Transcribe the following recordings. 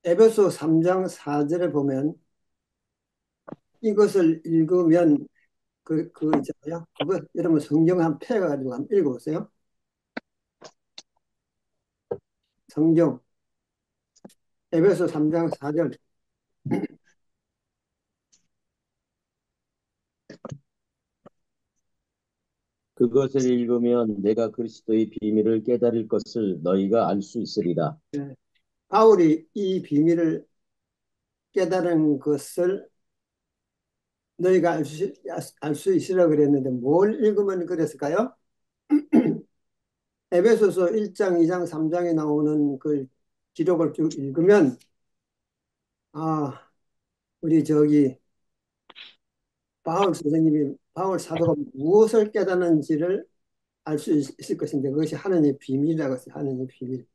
에베소 3장 4절에 보면 이것을 읽으면 그 있잖아요. 그거 여러분 성경 한 펴가지고 한번 읽어보세요. 성경 에베소 3장 4절. 그것을 읽으면 내가 그리스도의 비밀을 깨달을 것을 너희가 알 수 있으리라. 예. 바울이 이 비밀을 깨달은 것을 너희가 알 수 있으라 그랬는데 뭘 읽으면 그랬을까요? 에베소서 1장, 2장, 3장에 나오는 그 기록을 쭉 읽으면 아, 우리 저기 바울 선생님이 바울 사도가 무엇을 깨닫는지를 알 수 있을 것인데 그것이 하나님의 비밀이라고 했어요. 하나님의 비밀.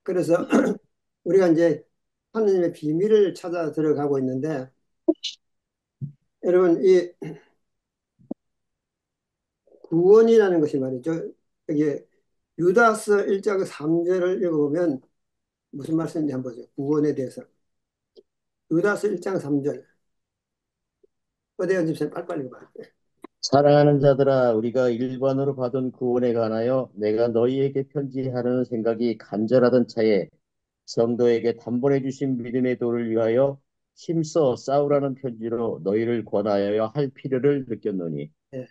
그래서 우리가 이제 하나님의 비밀을 찾아 들어가고 있는데 여러분 이 구원이라는 것이 말이죠. 여기 유다서 1장 3절을 읽어보면 무슨 말씀인지 한번 보죠. 구원에 대해서. 유다서 1장 3절. 어디가 집사님 빨리빨리 봐. 사랑하는 자들아, 우리가 일반으로 받은 구원에 관하여 내가 너희에게 편지하려는 생각이 간절하던 차에 성도에게 단번에 주신 믿음의 도를 위하여 힘써 싸우라는 편지로 너희를 권하여야 할 필요를 느꼈노니. 예.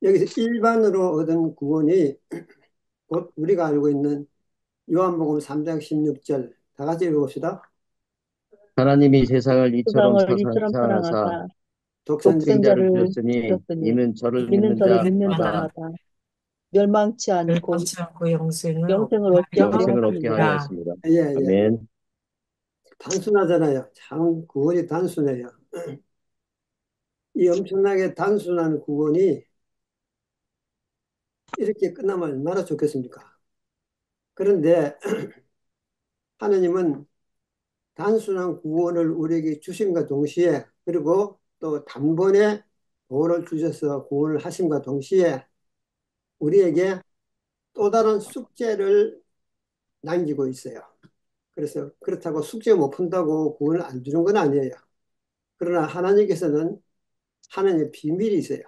여기서 일반으로 얻은 구원이 곧 우리가 알고 있는 요한복음 3장 16절. 다 같이 읽어봅시다. 하나님이 세상을 이처럼 세상을 이처럼 사랑하사 사랑하사 독생자를 독생자를 독생자를 주셨으니 주셨으니 이는 저를 이는 믿는 저를 믿는 자마다 자마다 멸망치 않고 멸망치 않고 영생을 얻게 영생을 얻게 하려 하려 영생을 얻게 하려 하심이라. 함이라. 하십니다. 예, 예. 아멘. 단순하잖아요. 참 구원이 단순해요. 이 엄청나게 단순한 구원이 이렇게 끝나면 얼마나 좋겠습니까? 그런데 하느님은 단순한 구원을 우리에게 주심과 동시에 그리고 또 단번에 도를 주셔서 구원을 하심과 동시에 우리에게 또 다른 숙제를 남기고 있어요. 그래서 그렇다고 숙제 못 푼다고 구원을 안 주는 건 아니에요. 그러나 하나님께서는 하나님의 비밀이 있어요.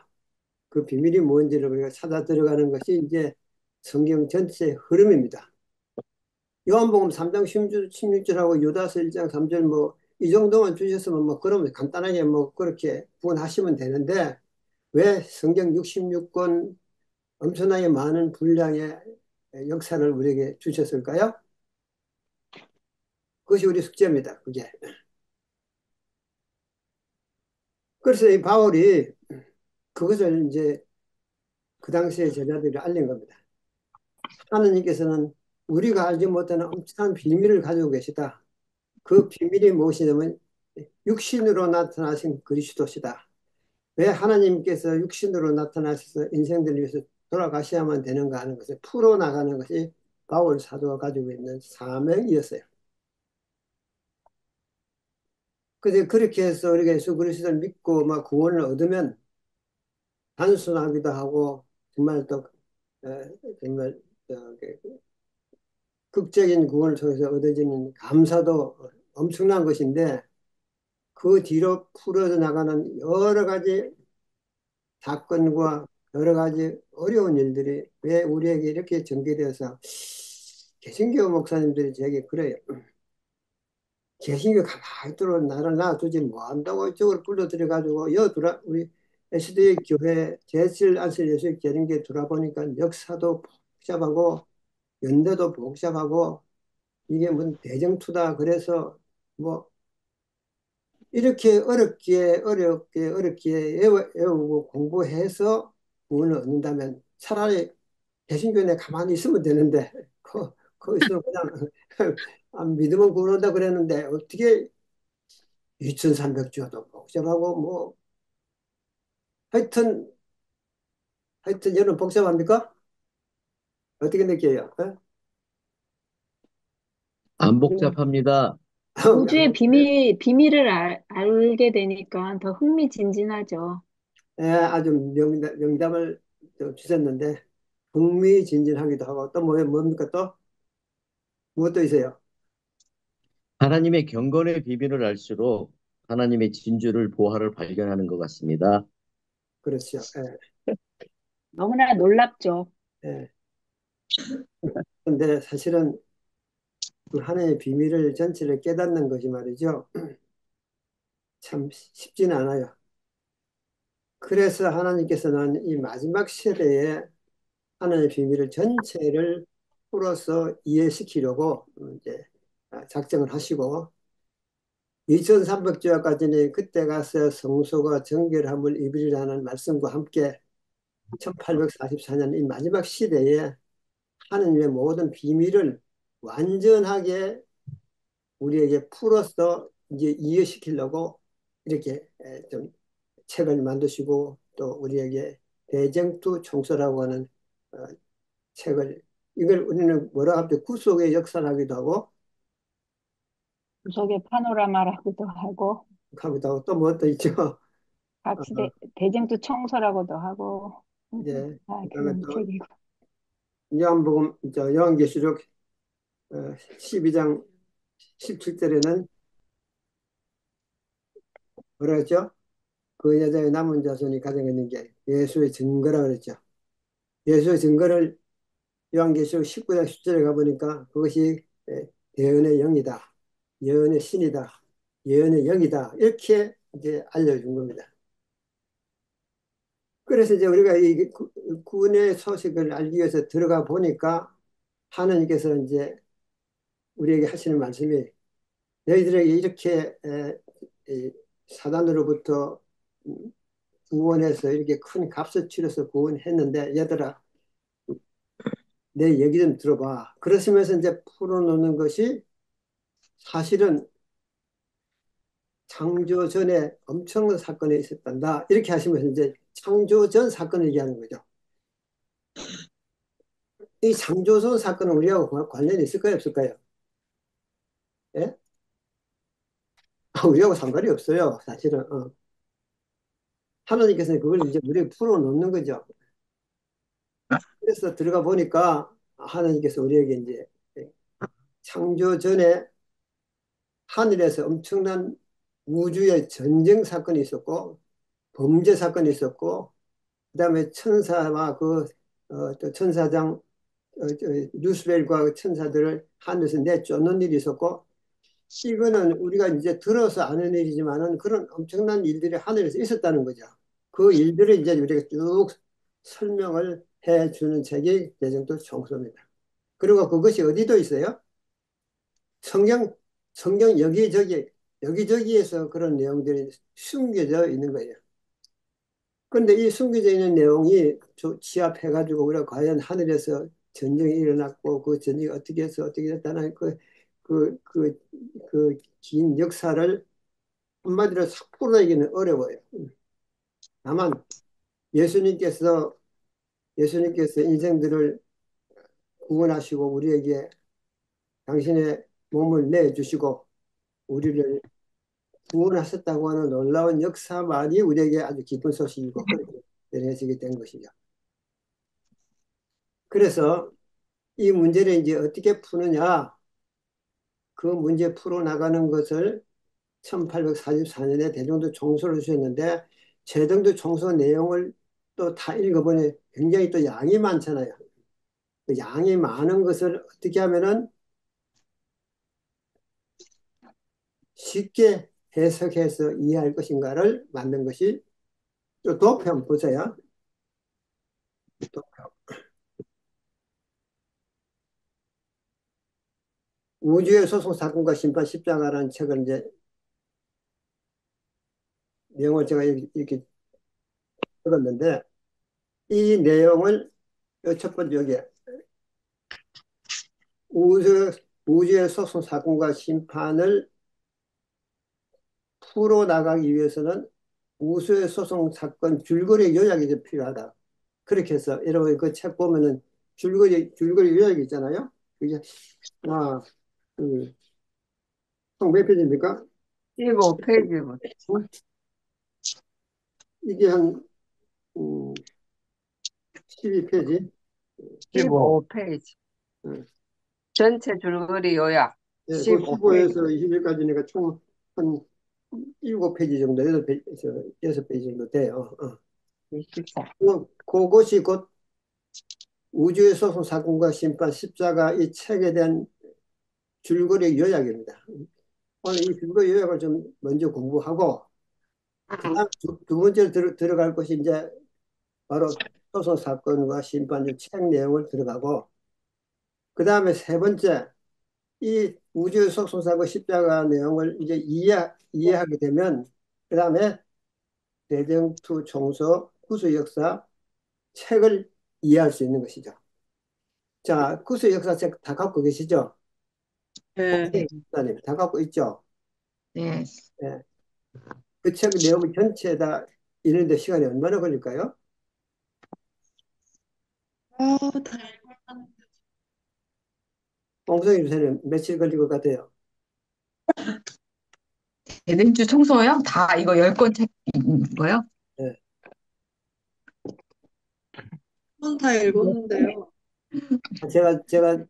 그 비밀이 뭔지를 우리가 찾아 들어가는 것이 이제 성경 전체의 흐름입니다. 요한복음 3장 16절하고 유다서 1장 3절 뭐 이 정도만 주셨으면 뭐 그러면 간단하게 뭐 그렇게 구원하시면 되는데 왜 성경 66권 엄청나게 많은 분량의 역사를 우리에게 주셨을까요? 그것이 우리 숙제입니다. 그게. 그래서 이 바울이 그것을 이제 그 당시에 제자들이 알린 겁니다. 하느님께서는 우리가 알지 못하는 엄청난 비밀을 가지고 계시다. 그 비밀이 무엇이냐면 육신으로 나타나신 그리스도시다. 왜 하나님께서 육신으로 나타나셔서 인생들을 위해서 돌아가셔야만 되는가 하는 것을 풀어나가는 것이 바울 사도가 가지고 있는 사명이었어요. 그래서 그렇게 해서 우리가 예수 그리스도를 믿고 막 구원을 얻으면 단순하기도 하고 정말 또 정말 극적인 구원을 통해서 얻어지는 감사도 엄청난 것인데 그 뒤로 풀어져 나가는 여러 가지 사건과 여러 가지 어려운 일들이 왜 우리에게 이렇게 전개되어서 개신교 목사님들이 제게 그래요. 개신교 가만히 있도록 나를 놔두지 뭐 한다고 이쪽으로 불러들여가지고 우리 SD 교회 제칠 안실 예수 개신교에 돌아보니까 역사도 복잡하고 연대도 복잡하고 이게 무슨 대정투다 그래서 뭐 이렇게 어렵게 외우고 공부해서 구원을 얻는다면 차라리 개신교에 내가 가만히 있으면 되는데 거기서 그냥 믿으면 구원한다 그랬는데 어떻게 2300주도 복잡하고 뭐 하여튼 여러분 복잡합니까? 어떻게 느껴요? 어? 안 그 복잡합니다. 구주의 비밀을 알게 되니까 더 흥미진진하죠. 예, 아주 명답을 좀 주셨는데 흥미진진하기도 하고 또 뭡니까 또? 무엇도 있어요? 하나님의 경건의 비밀을 알수록 하나님의 진주를 보화를 발견하는 것 같습니다. 그렇죠. 예, 너무나 놀랍죠. 예. 근데 사실은 그 하나님의 비밀을 전체를 깨닫는 것이 말이죠. 참 쉽지는 않아요. 그래서 하나님께서는 이 마지막 세대에 하나님의 비밀을 전체를 풀어서 이해시키려고 이제 작정을 하시고 2300주야까지는 그때 가서 성소가 정결함을 입으리라는 말씀과 함께 1844년 이 마지막 시대에 하느님의 모든 비밀을 완전하게 우리에게 풀어서 이제 이해시키려고 이렇게 좀 책을 만드시고 또 우리에게 대쟁투 총서라고 하는 어, 책을 이걸 우리는 뭐라 하죠? 구속의 역사라기도 하고 구속의 파노라마라고도 하고, 또 뭐 또 있죠. 어, 대쟁투 청소라고도 하고, 이제 다 그다음에 그런 또 책이고. 요한복음 요한계시록 12장 17절에는 뭐라 했죠? 그 여자의 남은 자손이 가정했는 게 예수의 증거라 그랬죠. 예수의 증거를 요한계시록 19장 10절에 가보니까 그것이 대언의 영이다. 예언의 신이다. 예언의 영이다. 이렇게 이제 알려준 겁니다. 그래서 이제 우리가 이 구원의 소식을 알기 위해서 들어가 보니까 하나님께서 이제 우리에게 하시는 말씀이 너희들에게 이렇게 이 사단으로부터 구원해서 이렇게 큰 값을 치러서 구원했는데 얘들아 내 얘기 좀 들어봐. 그러시면서 이제 풀어놓는 것이 사실은 창조 전에 엄청난 사건이 있었단다. 이렇게 하시면서 이제 창조 전 사건을 얘기하는 거죠. 이 창조 전 사건은 우리하고 관련이 있을까요, 없을까요? 예? 우리하고 상관이 없어요, 사실은. 하나님께서는 그걸 이제 우리에게 풀어놓는 거죠. 그래서 들어가 보니까 하나님께서 우리에게 이제 창조 전에 하늘에서 엄청난 우주의 전쟁 사건이 있었고, 범죄 사건이 있었고, 그다음에 천사와 또 천사장 루스벨과 그 천사들을 하늘에서 내쫓는 일이 있었고 이거는 우리가 이제 들어서 아는 일이지만은 그런 엄청난 일들이 하늘에서 있었다는 거죠. 그 일들을 이제 우리가 쭉 설명을 해주는 책이 대정도 총서입니다. 그리고 그것이 어디도 있어요? 성경 성경 여기저기에서 그런 내용들이 숨겨져 있는 거예요. 그런데 이 숨겨져 있는 내용이 취합해가지고 우리가 과연 하늘에서 전쟁이 일어났고 그 전쟁이 어떻게 해서 어떻게 됐다는 긴 역사를 한마디로 싹 풀어내기는 어려워요. 다만 예수님께서 예수님께서 인생들을 구원하시고 우리에게 당신의 몸을 내주시고 우리를 구원하셨다고 하는 놀라운 역사만이 우리에게 아주 기쁜 소식이고 그렇게 전해지게 된 것이죠. 그래서 이 문제를 이제 어떻게 푸느냐, 그 문제 풀어나가는 것을 1844년에 대정도 총서를 주셨는데, 대정도 총서 내용을 또 다 읽어보니 굉장히 또 양이 많잖아요. 그 양이 많은 것을 어떻게 하면은 쉽게 해석해서 이해할 것인가를 만든 것이 또 도표 한번 보세요. 도표. 우주의 소송 사건과 심판 십자가라는 책을 이제 내용을 제가 이렇게 읽었는데 이 내용을 첫 번째 여기 우주, 우주의 소송 사건과 심판을 풀어나가기 위해서는 우주의 소송 사건 줄거리 요약이 좀 필요하다. 그렇게 해서 여러분 그 책 보면은 줄거리 요약이 있잖아요. 그게 하나, 둘, 총몇 페이지입니까? 15페이지부터 어? 이게 한 12페이지. 15페이지. 전체 줄거리 요약. 예, 그 15페이지. 15에서 21까지니까 총 한 7페이지 정도, 6페이지 정도 돼요. 24. 그것이 곧 우주의 소송, 사건과 심판, 십자가 이 책에 대한 줄거리 요약입니다. 오늘 이 줄거리 요약을 좀 먼저 공부하고, 그다음 두 번째로 들어갈 것이 이제 바로 소송, 사건과 심판 책 내용을 들어가고, 그 다음에 세 번째, 이 우주의 소송, 사건, 십자가 내용을 이제 이해하게 되면, 그 다음에 대쟁투 총서, 구수 역사 책을 이해할 수 있는 것이죠. 자, 구수 역사책 다 갖고 계시죠? 네. 목사님 다 갖고 있죠? 네. 예. 그 책 내용 전체에다 읽는데 시간이 얼마나 걸릴까요? 아, 다 옹성이 주사님 며칠 걸릴 것 같아요? 대림주 청소요? 다 이거 10권 책 거요? 예. 다 읽었는데요. 제가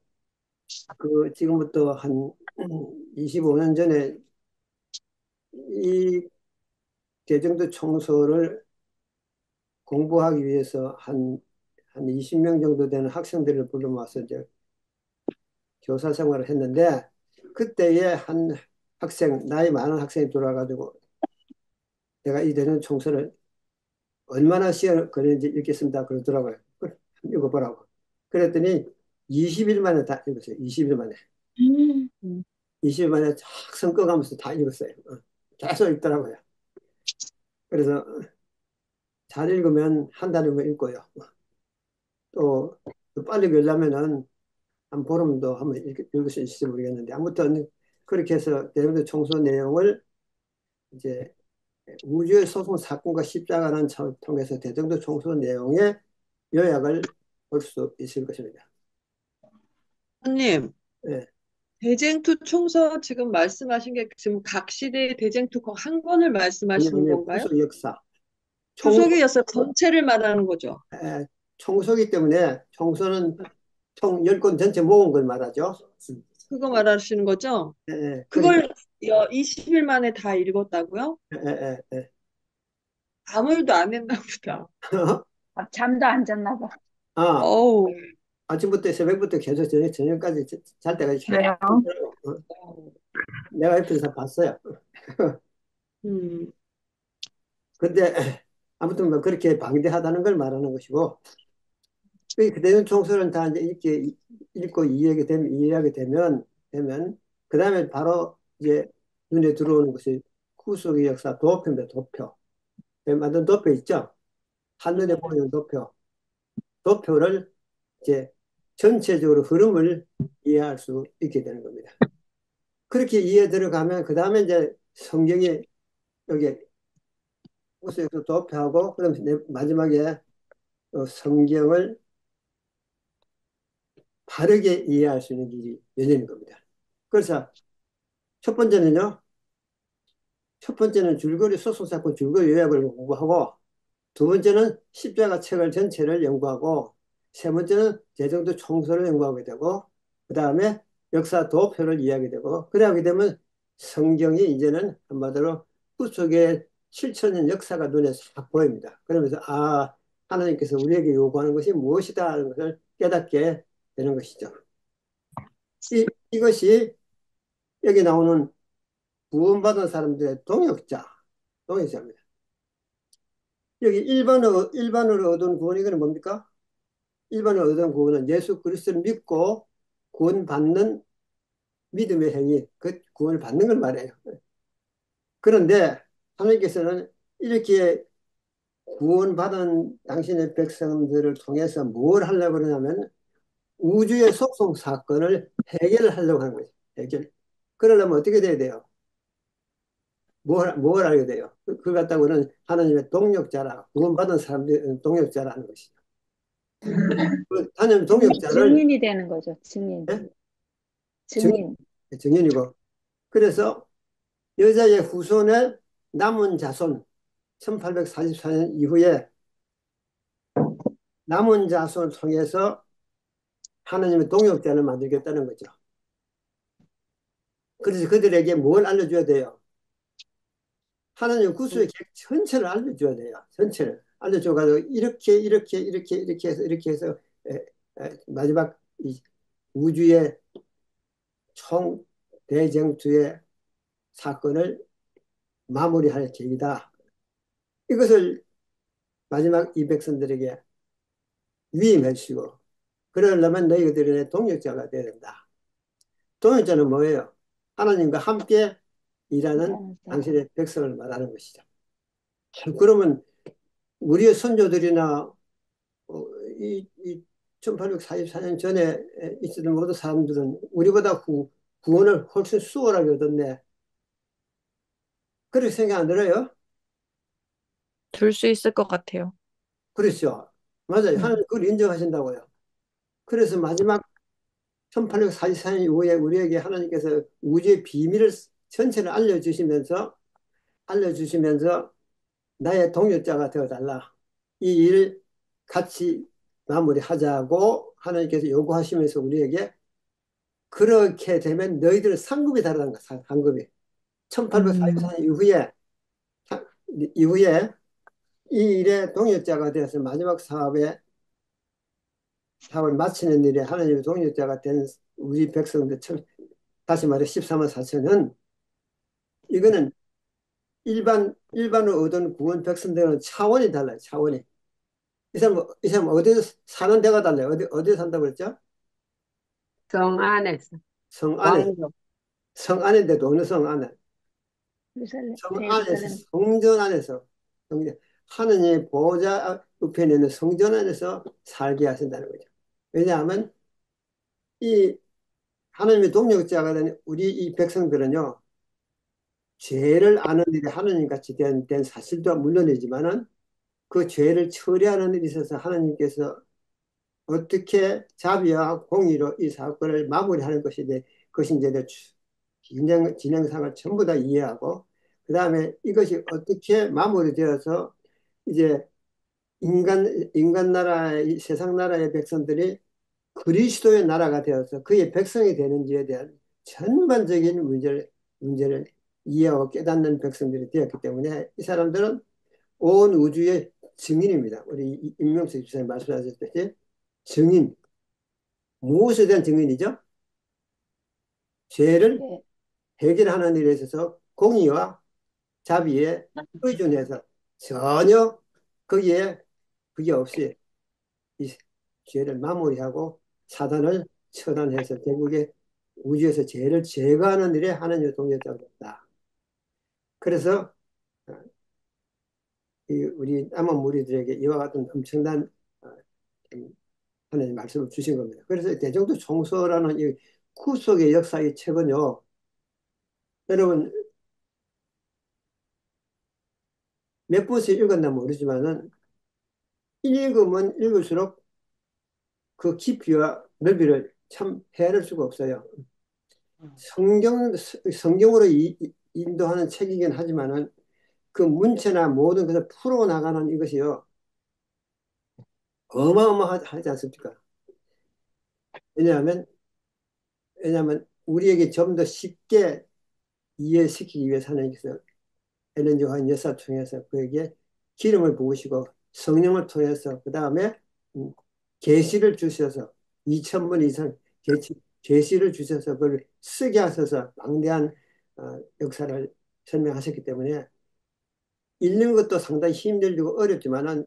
그 지금부터 한 25년 전에 이 대정도 청소를 공부하기 위해서 한 20명 정도 되는 학생들을 불러 모아서 이제 교사 생활을 했는데, 그때에 한 학생, 나이 많은 학생이 들어와가지고 내가 이 대전 총서를 얼마나 시간 걸리는지 읽겠습니다 그러더라고요. 그래, 한번 읽어보라고. 그랬더니 20일 만에 다 읽었어요. 20일 만에. 음. 20일 만에 쫙 성과가면서 다 읽었어요. 계속 읽더라고요. 그래서 잘 읽으면 한 달이면 읽고요. 또, 또 빨리 읽으려면은 한 보름도 한번 읽을 수 있을지 모르겠는데, 아무튼 그렇게 해서 대전도 총서 내용을 이제 우주의 소송 사건과 십자가라는 책을 통해서 대정도 총서 내용의 요약을 볼 수 있을 것입니다. 선님, 예. 대쟁투 총서 지금 말씀하신 게 지금 각 시대의 대쟁투 한 권을 아니, 말씀하시는 아니, 건가요? 구속 역사. 총, 구속이어서 전체를 말하는 거죠. 총소기 때문에 총소는 총 10권 전체 모은 걸 말하죠. 그거 말하시는 거죠? 예, 예. 그걸 20일 만에 다 읽었다고요? 예, 예, 예. 아무 일도 안 했나 보다. 잠도 안 잤나 봐. 아, 어우, 아침부터 새벽부터 계속 저녁까지 잘 때까지 계속 그래요? 내가 옆에서 봤어요. 음, 근데 아무튼 뭐 그렇게 방대하다는 걸 말하는 것이고, 그 그대는 총서는 다 이제 이렇게 읽고 이해하게 되면 그 다음에 바로 이제 눈에 들어오는 것이 구속의 역사 도표입니다. 도표. 만든 도표 있죠? 한눈에 네. 보이는 도표. 도표를 이제 전체적으로 흐름을 이해할 수 있게 되는 겁니다. 그렇게 이해 들어가면 그 다음에 이제 성경이 여기 구속의 도표하고 그다음 마지막에 성경을 바르게 이해할 수 있는 길이 열리는 겁니다. 그래서 첫 번째는요, 첫 번째는 줄거리 소송사건 줄거리 요약을 공부하고, 두 번째는 십자가 책을 전체를 연구하고, 세 번째는 대정도 총서를 연구하게 되고, 그 다음에 역사 도표를 이해하게 되고, 그래 하게 되면 성경이 이제는 한마디로 구속의 7천년 역사가 눈에 싹 보입니다. 그러면서 하나님께서 우리에게 요구하는 것이 무엇이다 하는 것을 깨닫게 되는 것이죠. 이것이 여기 나오는 구원받은 사람들의 동역자입니다. 여기 일반으로 얻은 구원, 이거는 뭡니까? 일반으로 얻은 구원은 예수 그리스도를 믿고 구원받는 믿음의 행위, 그 구원을 받는 걸 말해요. 그런데 하나님께서는 이렇게 구원받은 당신의 백성들을 통해서 뭘 하려고 그러냐면 우주의 속성 사건을 해결하려고 하는 거죠. 해결. 그러려면 어떻게 돼야 돼요? 뭘 알게 돼요? 그걸 갖다고는 하나님의 동력자라, 구원받은 사람들의 동력자라는 것이죠. 하나님 동력자를, 증인이 되는 거죠. 증인. 예? 증인. 증인이고. 그래서 여자의 후손의 남은 자손, 1844년 이후에 남은 자손을 통해서 하나님의 동역자를 만들겠다는 거죠. 그래서 그들에게 뭘 알려줘야 돼요? 하나님 구수의 계획 전체를 알려줘야 돼요. 전체를 알려줘가지고 이렇게 해서 에, 마지막 이 우주의 총 대쟁투의 사건을 마무리할 계기다. 이것을 마지막 이 백성들에게 위임해 주시고 그러려면 너희들이 내 동역자가 되어야 된다. 동역자는 뭐예요? 하나님과 함께 일하는 일하는 자. 당신의 백성을 말하는 것이죠. 그러면 우리의 선조들이나 이 1844년 전에 있었던 모든 사람들은 우리보다 구원을 훨씬 수월하게 얻었네. 그렇게 생각 안 들어요? 줄 수 있을 것 같아요. 그렇죠. 맞아요. 네. 하나님 그걸 인정하신다고요. 그래서 마지막 1844년 이후에 우리에게 하나님께서 우주의 비밀을 전체를 알려주시면서 나의 동역자가 되어달라. 이 일 같이 마무리하자고 하나님께서 요구하시면서 우리에게 그렇게 되면 너희들은 상급이 다르다는 거야. 상급이. 음, 1844년 이후에 이 일에 동역자가 되어서 마지막 사업을 마치는 일에 하나님의 동역자가 된 우리 백성들, 다시 말해 14만 4천은 이거는 일반으로 얻은 구원 백성들은 차원이 달라요. 차원이. 이 사람 어디서 사는 데가 달라요. 어디에 산다고 그랬죠? 성 안에서 성 안에서. 왕족. 성 안인데도 어느 성 안에? 예루살렘, 성 안에서, 예루살렘. 성전 안에서. 하느님의 보좌 우편에 있는 성전 안에서 살게 하신다는 거죠. 왜냐하면 이 하나님의 동역자가 된 우리 이 백성들은요, 죄를 아는 일이 하나님 같이 된 사실도 물론이지만은 그 죄를 처리하는 일에 있어서 하나님께서 어떻게 자비와 공의로 이 사건을 마무리하는 것인지에 대해 진행상을 전부 다 이해하고, 그 다음에 이것이 어떻게 마무리되어서 이제 인간 나라의, 세상 나라의 백성들이 그리스도의 나라가 되어서 그의 백성이 되는지에 대한 전반적인 문제를 이해하고 깨닫는 백성들이 되었기 때문에 이 사람들은 온 우주의 증인입니다. 우리 임명수 집사님 말씀하셨듯이 증인, 무엇에 대한 증인이죠? 죄를 예, 해결하는 일에 있어서 공의와 자비에 의존해서 전혀 거기에 그게 없이 이 죄를 마무리하고 사단을 처단해서 결국에 우주에서 죄를 제거하는 일에 하나님의 동역자가 됐다. 그래서 우리 남은 무리들에게 이와 같은 엄청난 어, 하나님 말씀을 주신 겁니다. 그래서 대정도 총서라는 이 구속의 역사의 책은요, 여러분 몇 번씩 읽었나 모르지만은 읽으면 읽을수록 그 깊이와 넓이를 참 헤아릴 수가 없어요. 성경으로 인도하는 책이긴 하지만은 그 문체나 모든 것을 풀어나가는 이것이요. 어마어마하지 않습니까? 왜냐하면, 우리에게 좀 더 쉽게 이해시키기 위해서 하나님께서 엘렌 요한 여사 통해서 그에게 기름을 부으시고 성령을 통해서 그 다음에 계시를 주셔서 2,000번 이상 계시를 주셔서 그걸 쓰게 하셔서 방대한 역사를 설명하셨기 때문에 읽는 것도 상당히 힘들고 어렵지만은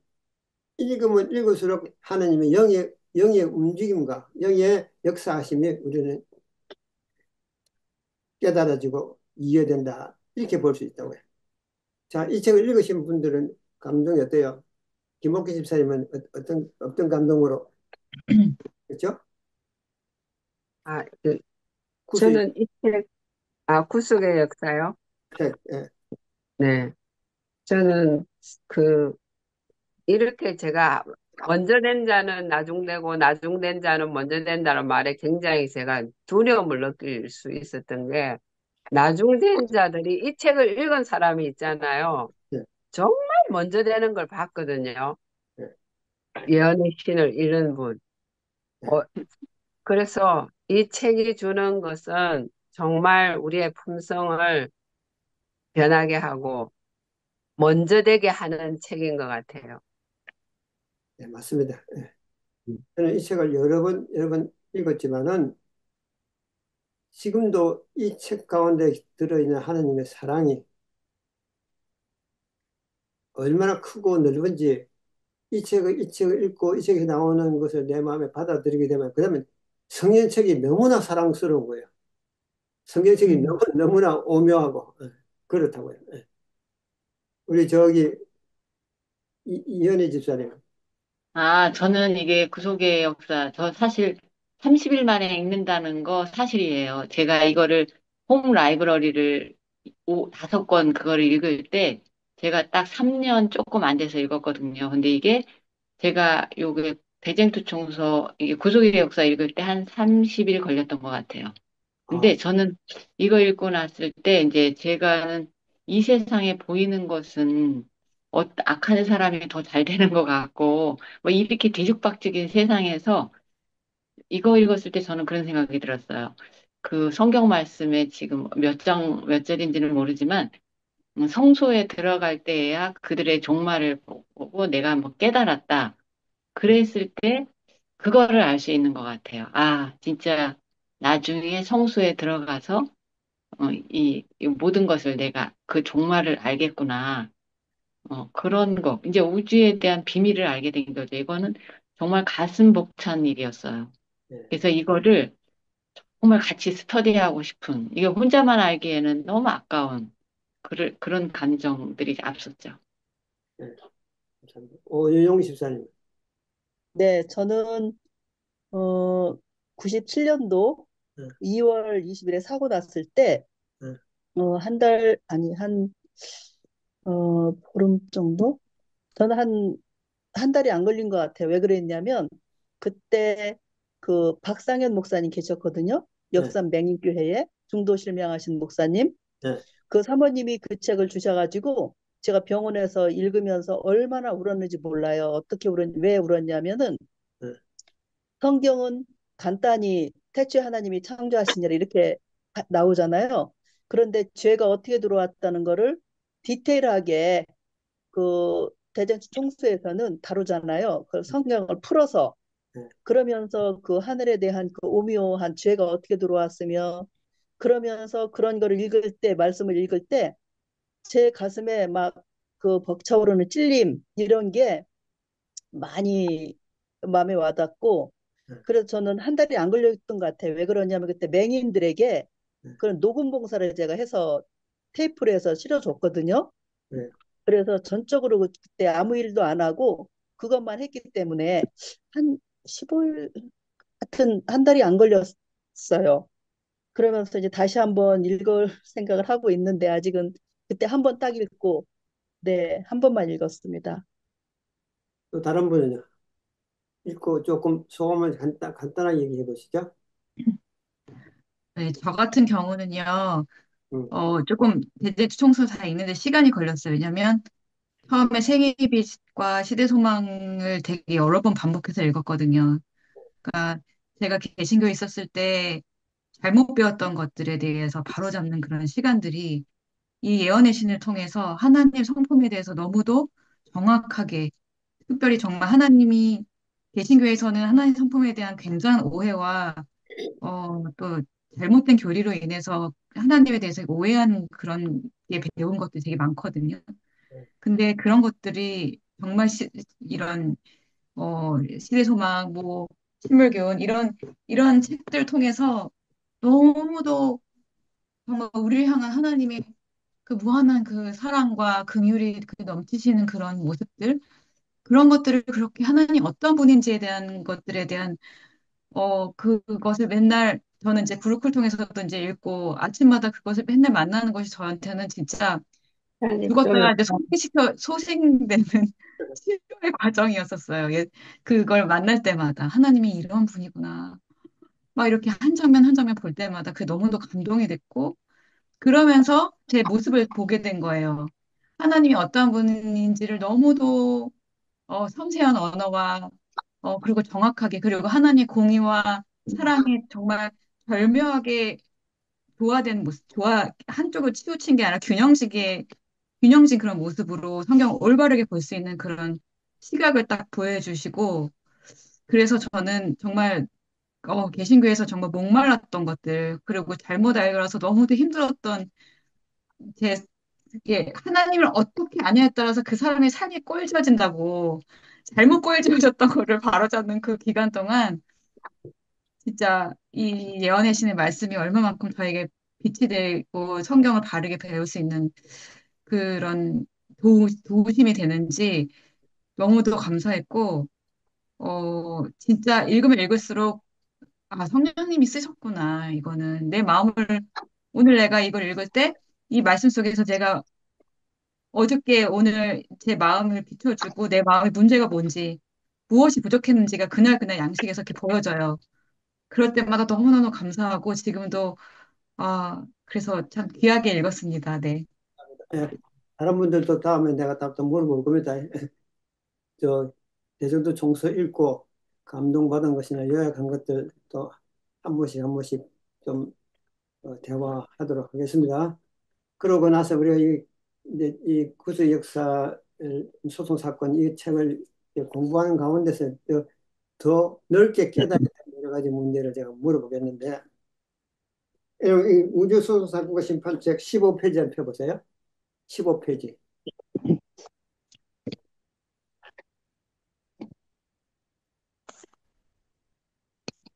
읽으면 읽을수록 하나님의 영의 움직임과 영의 역사하심이 우리는 깨달아지고 이해된다. 이렇게 볼 수 있다고 해요. 자, 이 책을 읽으신 분들은 감동이 어때요? 김옥기 집사님은 어떤 감동으로, 그렇죠? 아, 구수의 저는 이 책, 구속의 역사요? 책, 예, 네. 저는 그, 이렇게 제가 먼저 된 자는 나중되고 나중된 자는 먼저 된다는 말에 굉장히 제가 두려움을 느낄 수 있었던 게 나중된 자들이 이 책을 읽은 사람이 있잖아요. 예, 정말 먼저 되는 걸 봤거든요. 예, 예언의 신을 잃은 분. 예, 어, 그래서 이 책이 주는 것은 정말 우리의 품성을 변하게 하고 먼저 되게 하는 책인 것 같아요. 네, 맞습니다. 예. 저는 이 책을 여러 번 읽었지만은 지금도 이 책 가운데 들어있는 하나님의 사랑이 얼마나 크고 넓은지 이 책을 읽고 이 책에 나오는 것을 내 마음에 받아들이게 되면 그다음에 성경책이 너무나 사랑스러운 거예요. 성경책이 너무나 오묘하고 그렇다고요. 예. 우리 저기 이현희 집사님. 저는 이게 구속의 역사, 저 사실 30일 만에 읽는다는 거 사실이에요. 제가 이거를 홈 라이브러리를 5권 그거를 읽을 때 제가 딱 3년 조금 안 돼서 읽었거든요. 근데 이게 제가 요게 대쟁투 총서, 이게 구속의 역사 읽을 때 한 30일 걸렸던 것 같아요. 아, 근데 저는 이거 읽고 났을 때 이제 제가는 이 세상에 보이는 것은 악한 사람이 더 잘 되는 것 같고 뭐 이렇게 뒤죽박죽인 세상에서 이거 읽었을 때 저는 그런 생각이 들었어요. 그 성경 말씀에 지금 몇 절인지는 모르지만 성소에 들어갈 때에야 그들의 종말을 보고 내가 뭐 깨달았다. 그랬을 때 그거를 알 수 있는 것 같아요. 아, 진짜 나중에 성소에 들어가서 이 모든 것을 내가 그 종말을 알겠구나. 그런 거. 이제 우주에 대한 비밀을 알게 된 거죠. 이거는 정말 가슴 벅찬 일이었어요. 네, 그래서 이거를 정말 같이 스터디하고 싶은, 이게 혼자만 알기에는 너무 아까운 그런 감정들이 앞섰죠. 네, 감사합니다. 오윤용 집사님. 네, 저는 어 97년도 네, 2월 20일에 사고 났을 때 네, 한 달 아니 한 보름 정도? 저는 한 달이 안 걸린 것 같아요. 왜 그랬냐면 그때 그 박상현 목사님 계셨거든요. 네, 역삼 맹인교회에 중도 실명하신 목사님. 네, 그 사모님이 그 책을 주셔가지고 제가 병원에서 읽으면서 얼마나 울었는지 몰라요. 어떻게 울었, 왜 울었냐면은 네, 성경은 간단히 태초에 하나님이 창조하시니라 이렇게 나오잖아요. 그런데 죄가 어떻게 들어왔다는 거를 디테일하게 그 대전치 총수에서는 다루잖아요. 그 성경을 풀어서 네, 그러면서 그 하늘에 대한 그 오묘한 죄가 어떻게 들어왔으며 그러면서 그런 거를 읽을 때 말씀을 읽을 때 제 가슴에 막 그 벅차오르는 찔림 이런 게 많이 마음에 와닿고 네, 그래서 저는 한 달이 안 걸렸던 것 같아요. 왜 그러냐면 그때 맹인들에게 네, 그런 녹음 봉사를 제가 해서 테이프를 해서 실어줬거든요. 네. 그래서 전적으로 그때 아무 일도 안 하고 그것만 했기 때문에 한 15일 하여튼 한 달이 안 걸렸어요. 그러면서 이제 다시 한번 읽을 생각을 하고 있는데 아직은 그때 한 번 딱 읽고 네, 한 번만 읽었습니다. 또 다른 분은요? 읽고 조금 소감을 간단하게 얘기해 보시죠. 네, 저 같은 경우는요, 음, 조금 대대주 총서 다 읽는데 시간이 걸렸어요. 왜냐면 처음에 생애빛과 시대소망을 되게 여러 번 반복해서 읽었거든요. 그러니까 제가 개신교에 있었을 때 잘못 배웠던 것들에 대해서 바로잡는 그런 시간들이 이 예언의 신을 통해서 하나님 성품에 대해서 너무도 정확하게, 특별히 정말 하나님이 개신교에서는 하나님 성품에 대한 굉장한 오해와 또 잘못된 교리로 인해서 하나님에 대해서 오해하는 그런 게 배운 것들이 되게 많거든요. 근데 그런 것들이 정말 이런 시대소망, 뭐 식물교훈 이런 책들 통해서 너무도 정말 우리를 향한 하나님의 그 무한한 그 사랑과 긍휼이 그 넘치시는 그런 모습들, 그런 것들을 그렇게 하나님 어떤 분인지에 대한 것들에 대한 그것을 맨날 저는 이제 구루쿨 통해서도 이제 읽고 아침마다 그것을 맨날 만나는 것이 저한테는 진짜 하나님 죽었다가 또 이제 소생되는 치료의 과정이었었어요. 예, 그걸 만날 때마다 하나님이 이런 분이구나. 막 이렇게 한 장면 한 장면 볼 때마다 그 너무도 감동이 됐고 그러면서 제 모습을 보게 된 거예요. 하나님이 어떠한 분인지를 너무도 섬세한 언어와 그리고 정확하게 그리고 하나님의 공의와 사랑이 정말 절묘하게 조화된 모습, 한쪽을 치우친 게 아니라 균형진 그런 모습으로 성경을 올바르게 볼 수 있는 그런 시각을 딱 보여주시고, 그래서 저는 정말, 개신교에서 정말 목말랐던 것들, 그리고 잘못 알고라서 너무도 힘들었던 제, 이게 하나님을 어떻게 아냐에 따라서 그 사람의 삶이 꼴져진다고, 잘못 꼴져졌던 거를 바로잡는 그 기간 동안, 진짜 이 예언의 신의 말씀이 얼마만큼 저에게 빛이 되고 성경을 바르게 배울 수 있는 그런 도우심이 되는지 너무도 감사했고, 진짜 읽으면 읽을수록, 아, 성령님이 쓰셨구나. 이거는 내 마음을, 오늘 내가 이걸 읽을 때 이 말씀 속에서 제가 어저께 오늘 제 마음을 비춰주고 내 마음의 문제가 뭔지, 무엇이 부족했는지가 그날그날 양식에서 이렇게 보여져요. 그럴 때마다 너무너무 감사하고 지금도, 그래서 참 귀하게 읽었습니다. 네. 예, 다른 분들도 다음에 내가 답도 물어볼 겁니다. 저 대전도 총서 읽고 감동받은 것이나 요약한 것들 또 한 번씩 좀 대화하도록 하겠습니다. 그러고 나서 우리가 이제 이 구수 역사 소송 사건 이 책을 이제 공부하는 가운데서 더 넓게 깨달아야 될 여러 가지 문제를 제가 물어보겠는데, 이 우주 소송 사건과 심판책 15페이지 한번 펴보세요. 15페이지.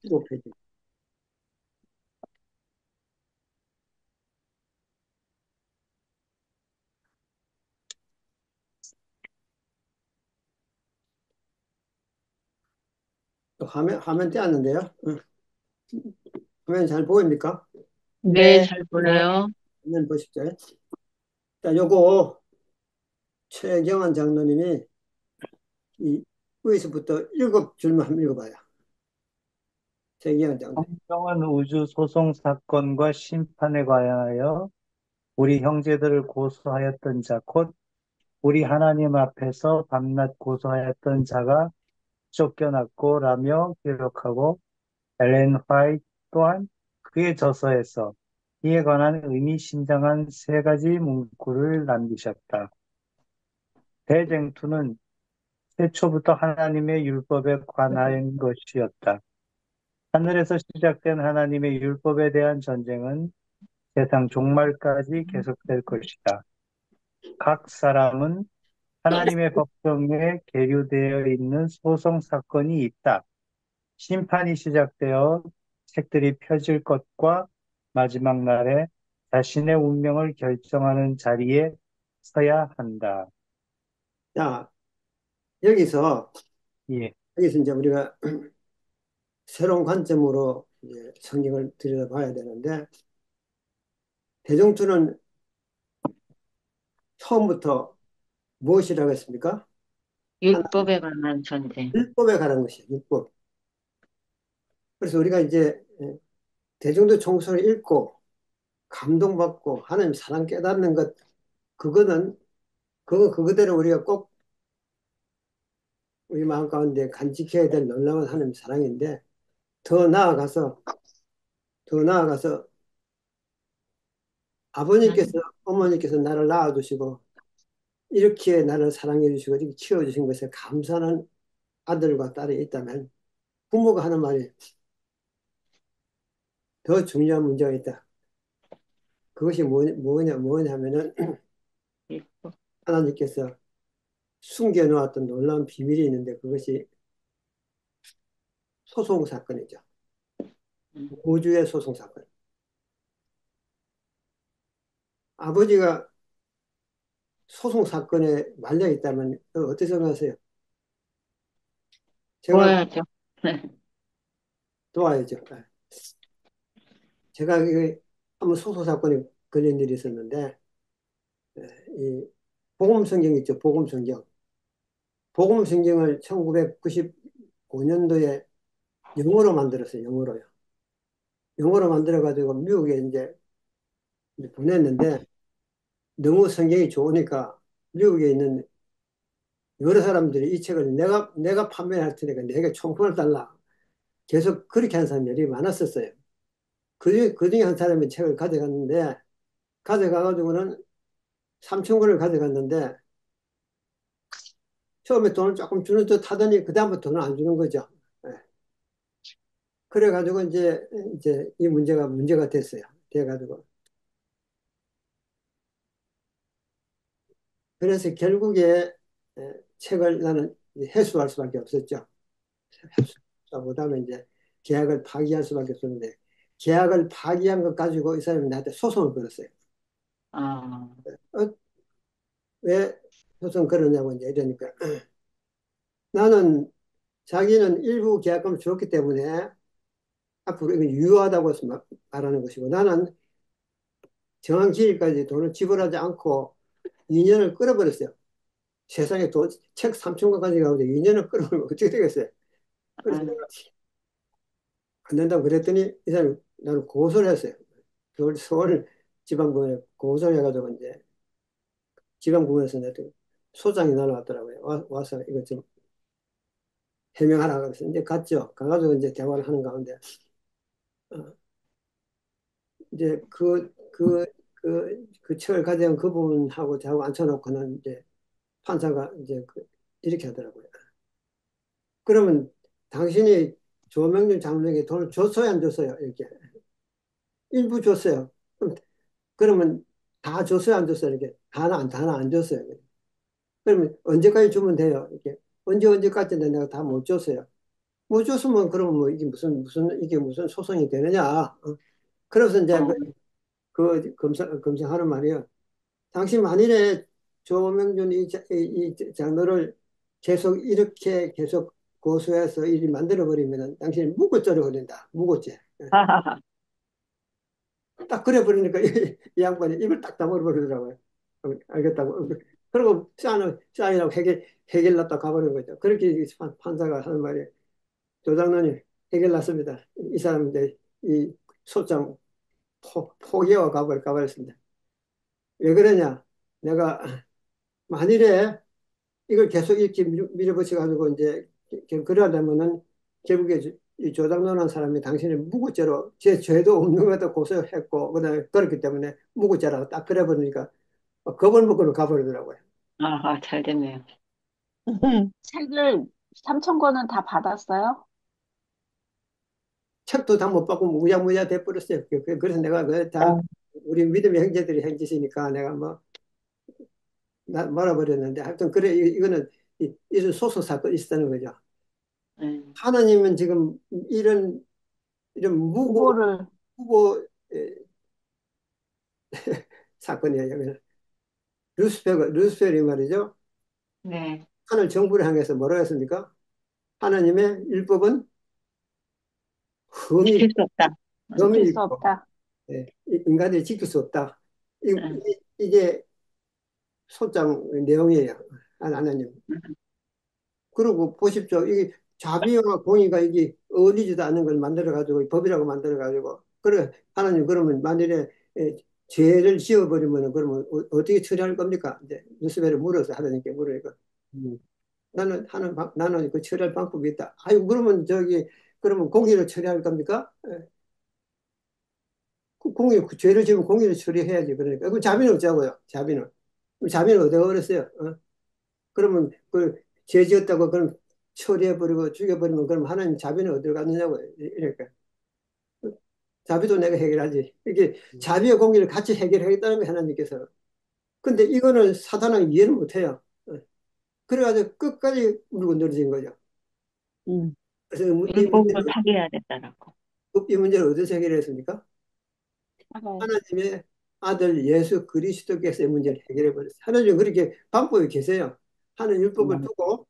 15페이지. 또 화면 띄었는데요. 화면 잘 보입니까? 네, 네, 잘 보여요. 화면 보십시오. 자, 요거 최경환 장로님이 이 여기서부터 7줄만 한번 읽어봐요. 최경환 장로님. 성경은 우주 소송 사건과 심판에 관하여 우리 형제들을 고소하였던 자, 곧 우리 하나님 앞에서 밤낮 고소하였던 자가 쫓겨났고 라며 기록하고 엘렌 화이트 또한 그의 저서에서 이에 관한 의미심장한 세 가지 문구를 남기셨다. 대쟁투는 태초부터 하나님의 율법에 관한 것이었다. 하늘에서 시작된 하나님의 율법에 대한 전쟁은 세상 종말까지 계속될 것이다. 각 사람은 하나님의 법정에 계류되어 있는 소송 사건이 있다. 심판이 시작되어 책들이 펴질 것과 마지막 날에 자신의 운명을 결정하는 자리에 서야 한다. 자, 여기서, 예. 여기서 이제 우리가 새로운 관점으로 이제 성경을 들여다봐야 되는데, 대정투는 처음부터 무엇이라고 했습니까? 율법에 관한 전쟁. 율법에 관한 것이에요, 율법. 그래서 우리가 이제 대중도 총서를 읽고 감동받고 하나님 사랑 깨닫는 것, 그거는, 그거대로 우리가 꼭 우리 마음 가운데 간직해야 될 놀라운 하나님 사랑인데, 더 나아가서, 더 나아가서 아버님께서, 어머니께서 나를 낳아주시고, 이렇게 나를 사랑해 주시고, 이렇게 키워주신 것에 감사하는 아들과 딸이 있다면, 부모가 하는 말이 더 중요한 문제가 있다. 그것이 뭐냐면은, 율법. 하나님께서 숨겨놓았던 놀라운 비밀이 있는데, 그것이 소송 사건이죠. 음. 우주의 소송 사건. 아버지가 소송 사건에 말려 있다면 어떻게 생각하세요? 제가 보아야죠. 네. 도와야죠. 제가 한번 소송 사건에 걸린 일이 있었는데, 이 복음 성경 있죠, 복음 성경. 복음 성경을 1995년도에 영어로 만들었어요, 영어로요. 영어로 만들어가지고 미국에 이제 보냈는데, 너무 성경이 좋으니까 미국에 있는 여러 사람들이 이 책을 내가 판매할 테니까 내게 총판을 달라. 계속 그렇게 하는 사람들이 많았었어요. 그 중에 한 사람이 책을 가져갔는데, 가져가가지고는 3천 권을 가져갔는데, 처음에 돈을 조금 주는 듯 하더니, 그다음부터 돈을 안 주는 거죠. 예. 그래가지고 이제 이 문제가 됐어요. 돼가지고. 그래서 결국에 책을 나는 회수할 수밖에 없었죠. 그다음에 이제 계약을 파기할 수밖에 없었는데, 계약을 파기한 것 가지고 이 사람이 나한테 소송을 걸었어요. 아, 어, 왜 소송 걸었냐고 이제 이러니까 나는 자기는 일부 계약금을 줬기 때문에 앞으로 이건 유효하다고 해서 말하는 것이고, 나는 정한 기일까지 돈을 지불하지 않고 2년을 끌어버렸어요. 세상에 책 3천 권까지 가고 2년을 끌어버리면 어떻게 되겠어요? 그래서 아, 내가 안 된다고 그랬더니 이 사람이 나는 고소를 했어요. 서울 지방법원에 고소를 해가지고 이제 지방법원에서 내가 소장이 날라왔더라고요. 와서 이거 좀 해명하라 그래서 이제 갔죠. 가가지고 이제 대화를 하는 가운데 어, 이제 그 책을 가져온 그 부분하고 저하고 앉혀놓고는 이제 판사가 이제 이렇게 하더라고요. 그러면 당신이 조명준 장로에게 돈을 줬어요, 안 줬어요? 이렇게. 일부 줬어요. 그러면 다 줬어요, 안 줬어요? 이렇게. 다는 안 줬어요. 그러면 언제까지 주면 돼요? 이렇게. 언제까지인데 내가 다 못 줬어요. 못 줬으면 그러면 뭐 이게 이게 무슨 소송이 되느냐. 그래서 이제 어, 그 검사 하는 말이에요. 당신 만일에 조명준 이 장로를 계속 고소해서 일이 만들어버리면 당신이 무고죄로 걸린다. 무고죄. 딱 그래 버리니까 이 양반이 입을 딱 다물어 버리더라고요. 알겠다고. 그리고 싸이라고 해결 났다 가버린 거죠. 그렇게 이 판사가 하는 말이 조장로님 해결 났습니다. 이 사람 이제 이 소장 포기하고 가버렸습니다. 왜 그러냐? 내가 만일에 이걸 계속 이렇게 밀어붙여가지고 이제 그러려면은 결국에 이 조장로라는 사람이 당신을 무고죄로 제 죄도 없는 것도 고소했고 그다음에 그렇기 때문에 무고죄라고 딱 그래버리니까 겁을 먹고 가버리더라고요. 잘 됐네요. 책을 3천 권은 다 받았어요? 책도 다 못 받고 무야무야 돼버렸어요. 그래서 내가 다 어, 우리 믿음의 형제들이 행짓이니까 내가 뭐 말아버렸는데 하여튼 그래 이거는 이런 소송 사건이 있었다는 거죠. 음, 하나님은 지금 이런 부고를, 무고 사건이에요. 그냥 루스펠이 말이죠. 네, 하늘 정부를 향해서 뭐라고 했습니까? 하나님의 율법은 흠이 지킬 있고, 수 없다. 흠이 지킬 수 있고, 없다. 인간들이 지킬 수 없다. 음, 이게 소장 내용이에요. 하나님. 음, 그리고 보십시오. 이게 자비와 공의가 이게 어울리지도 않는 걸 만들어가지고, 법이라고 만들어가지고, 그래, 하나님 그러면 만일에 죄를 지어버리면 그러면 어떻게 처리할 겁니까? 이제 루스벨을 물어서 하나님께 물으니까. 음, 나는 그 처리할 방법이 있다. 아유, 그러면 공의를 처리할 겁니까? 그 죄를 지으면 공의를 처리해야지. 그러니까. 그 자비는 어쩌고요? 자비는 어디가 어렸어요? 그러면 죄 지었다고 그럼 처리해버리고 죽여버리면 그럼 하나님 자비는 어디로 갔느냐고. 이러니까. 자비도 내가 해결하지. 이게 자비와 공의를 같이 해결하겠다는 거예요, 하나님께서. 근데 이거는 사탄은 이해를 못해요. 그래가지고 끝까지 물고 늘어진 거죠. 음, 그래서 율법을 파괴해야겠다라고. 이 문제를 어디서 해결했습니까? 맞아요. 하나님의 아들 예수 그리스도께서 이 문제를 해결해 버렸어요. 하나님은 그렇게 방법이 계세요. 하는 율법을 두고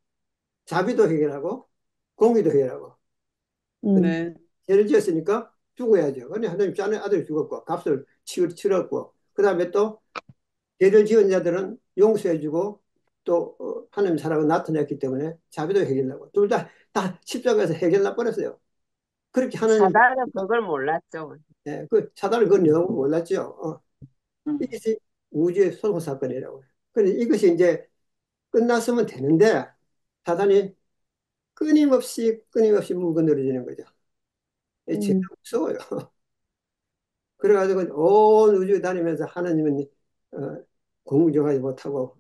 자비도 해결하고 공의도 해결하고 음, 네. 죄를 지었으니까 죽어야죠. 근데 하나님 자는 아들이 죽었고 값을 치렀고 그 다음에 또 죄를 지은 자들은 용서해주고 또 하나님 사랑을 나타냈기 때문에 자비도 해결하고 둘 다 십자가에서 해결나 버렸어요. 그렇게 하나님 사단은 그걸 몰랐죠. 그 사단을 그 내용을 몰랐죠. 음, 이것이 우주의 소송 사건이라고. 근데 이것이 이제 끝났으면 되는데 사단이 끊임없이 물고 늘어지는 거죠. 이 제일 음, 무서워요. 그래가지고 온 우주 다니면서 하나님은 공정하지 못하고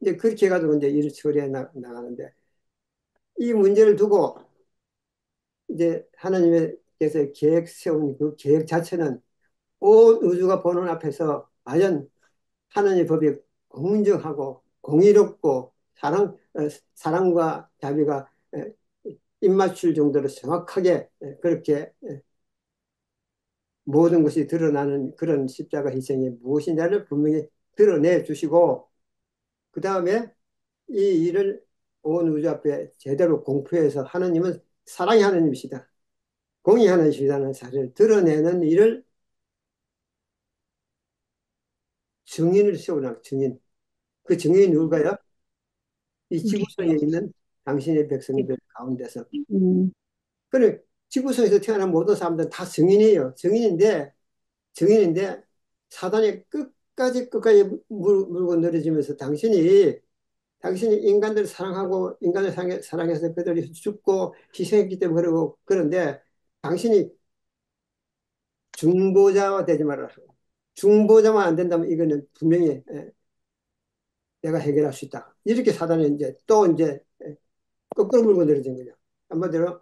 이제 그렇게 해가지고 이제 일을 처리해 나가는데 이 문제를 두고 이제 하나님께서 계획 세운 그 계획 자체는 온 우주가 보는 앞에서 과연 하나님의 법이 공정하고 공의롭고 사랑과 자비가 입맞출 정도로 정확하게 그렇게 모든 것이 드러나는 그런 십자가 희생이 무엇이냐를 분명히 드러내 주시고 그 다음에 이 일을 온 우주 앞에 제대로 공표해서 하나님은 사랑의 하나님이시다. 공의 하나님이시다는 사실을 드러내는 일을 증인을 세우라. 증인. 그 증인이 누굴까요? 이 지구상에 있는 당신의 백성들 가운데서. 음, 그래, 지구상에서 태어난 모든 사람들은 다 증인이에요. 증인인데 사단이 끝까지 물고 늘어지면서 당신이 인간들을 사랑하고 인간을 사랑해서 그들이 죽고 희생했기 때문에 그러고 그런데 당신이 중보자가 되지 말아라. 중보자만 안 된다면 이거는 분명히 내가 해결할 수 있다. 이렇게 사단이 이제 또 이제 거꾸로 물고 늘어진 거죠. 한마디로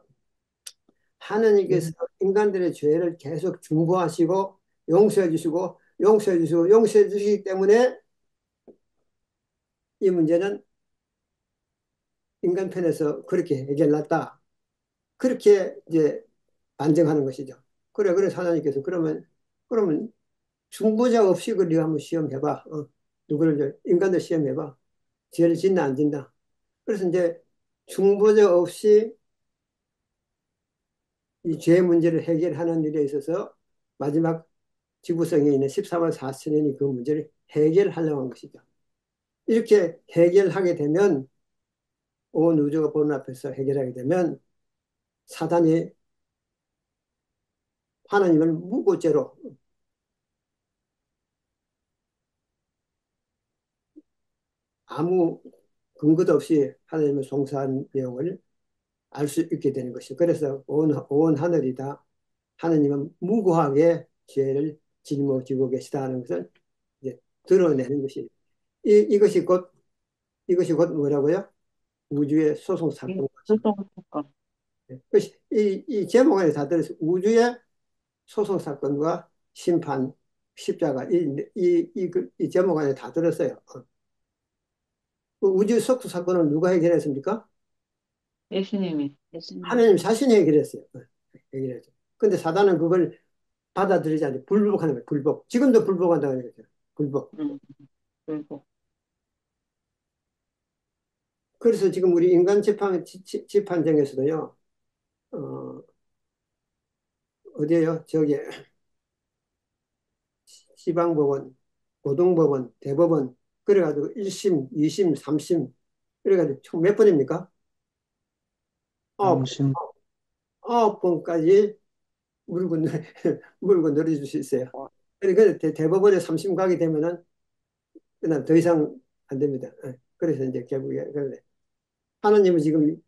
하나님께서 인간들의 죄를 계속 중보하시고 용서해 주시고 용서해 주시고 용서해 주시기 때문에 이 문제는 인간 편에서 그렇게 해결났다. 그렇게 이제 반증하는 것이죠. 그래서 하나님께서 그러면 중보자 없이 그 네가 한번 시험해봐. 누구를 인간들 시험해봐. 죄를 짓나 안 짓나. 그래서 이제 중보자 없이 이 죄 문제를 해결하는 일에 있어서 마지막 지구상에 있는 14만 4천년이 그 문제를 해결하려고 한 것이죠. 이렇게 해결하게 되면 온 우주가 보는 앞에서 해결하게 되면 사단이 하나님을 무고죄로 아무 근거도 없이 하나님을 송사한 내용을 알 수 있게 되는 것이죠. 그래서 온 하늘이 다 하나님은 무고하게 죄를 짊어지고 계시다 하는 것을 이제 드러내는 것이 이것이 곧 뭐라고요? 우주의 소송 사건 것이죠. 소송 사건. 이 제목 안에 다 들어서 우주의 소송 사건과 심판, 십자가 이 제목 안에 다 들었어요. 그 우주 소송 사건을 누가 해결했습니까? 예수님이. 예수님. 하나님 자신이 해결했어요. 해결했죠. 근데 사단은 그걸 받아들이지 않고 불복하는 거예요. 불복. 지금도 불복한다고 하는 거죠. 불복. 그리고 그래서 지금 우리 인간 재판정에서도요, 어, 어디에요? 저기, 지방법원, 고등법원, 대법원, 그래가지고 1심, 2심, 3심, 그래가지고 총 몇 번입니까? 아홉, 당신 아홉 번까지 물고, 물고 늘어질 수 있어요. 그러니까 대법원에 3심 가게 되면은, 그다음 더 이상 안 됩니다. 그래서 이제 결국에, 하나님은 지금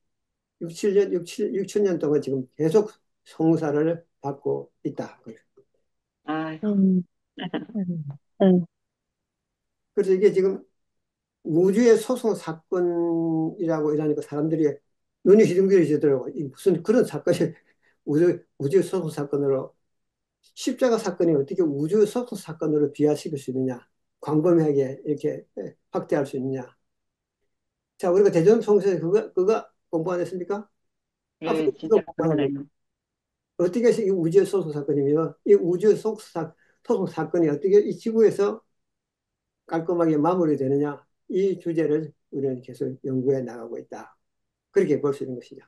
6, 7년, 6천 년 동안 지금 계속 송사를 받고 있다. 아, 음, 음, 그래서 이게 지금 우주의 소송 사건이라고 이러니까 사람들이 눈이 휘둥그레지더라고. 무슨 그런 사건이 우주 소송 사건으로 십자가 사건이 어떻게 우주 소송 사건으로 비화시킬 수 있느냐? 광범위하게 이렇게 확대할 수 있느냐? 자, 우리가 대전통에서 그거 공부 안 했습니까? 앞으로 예, 그거 진짜 공부하는 그러네요. 어떻게 해서 이 우주의 소송 사건이며 이 우주의 소송 사건이 어떻게 이 지구에서 깔끔하게 마무리되느냐 이 주제를 우리는 계속 연구해 나가고 있다. 그렇게 볼 수 있는 것이죠.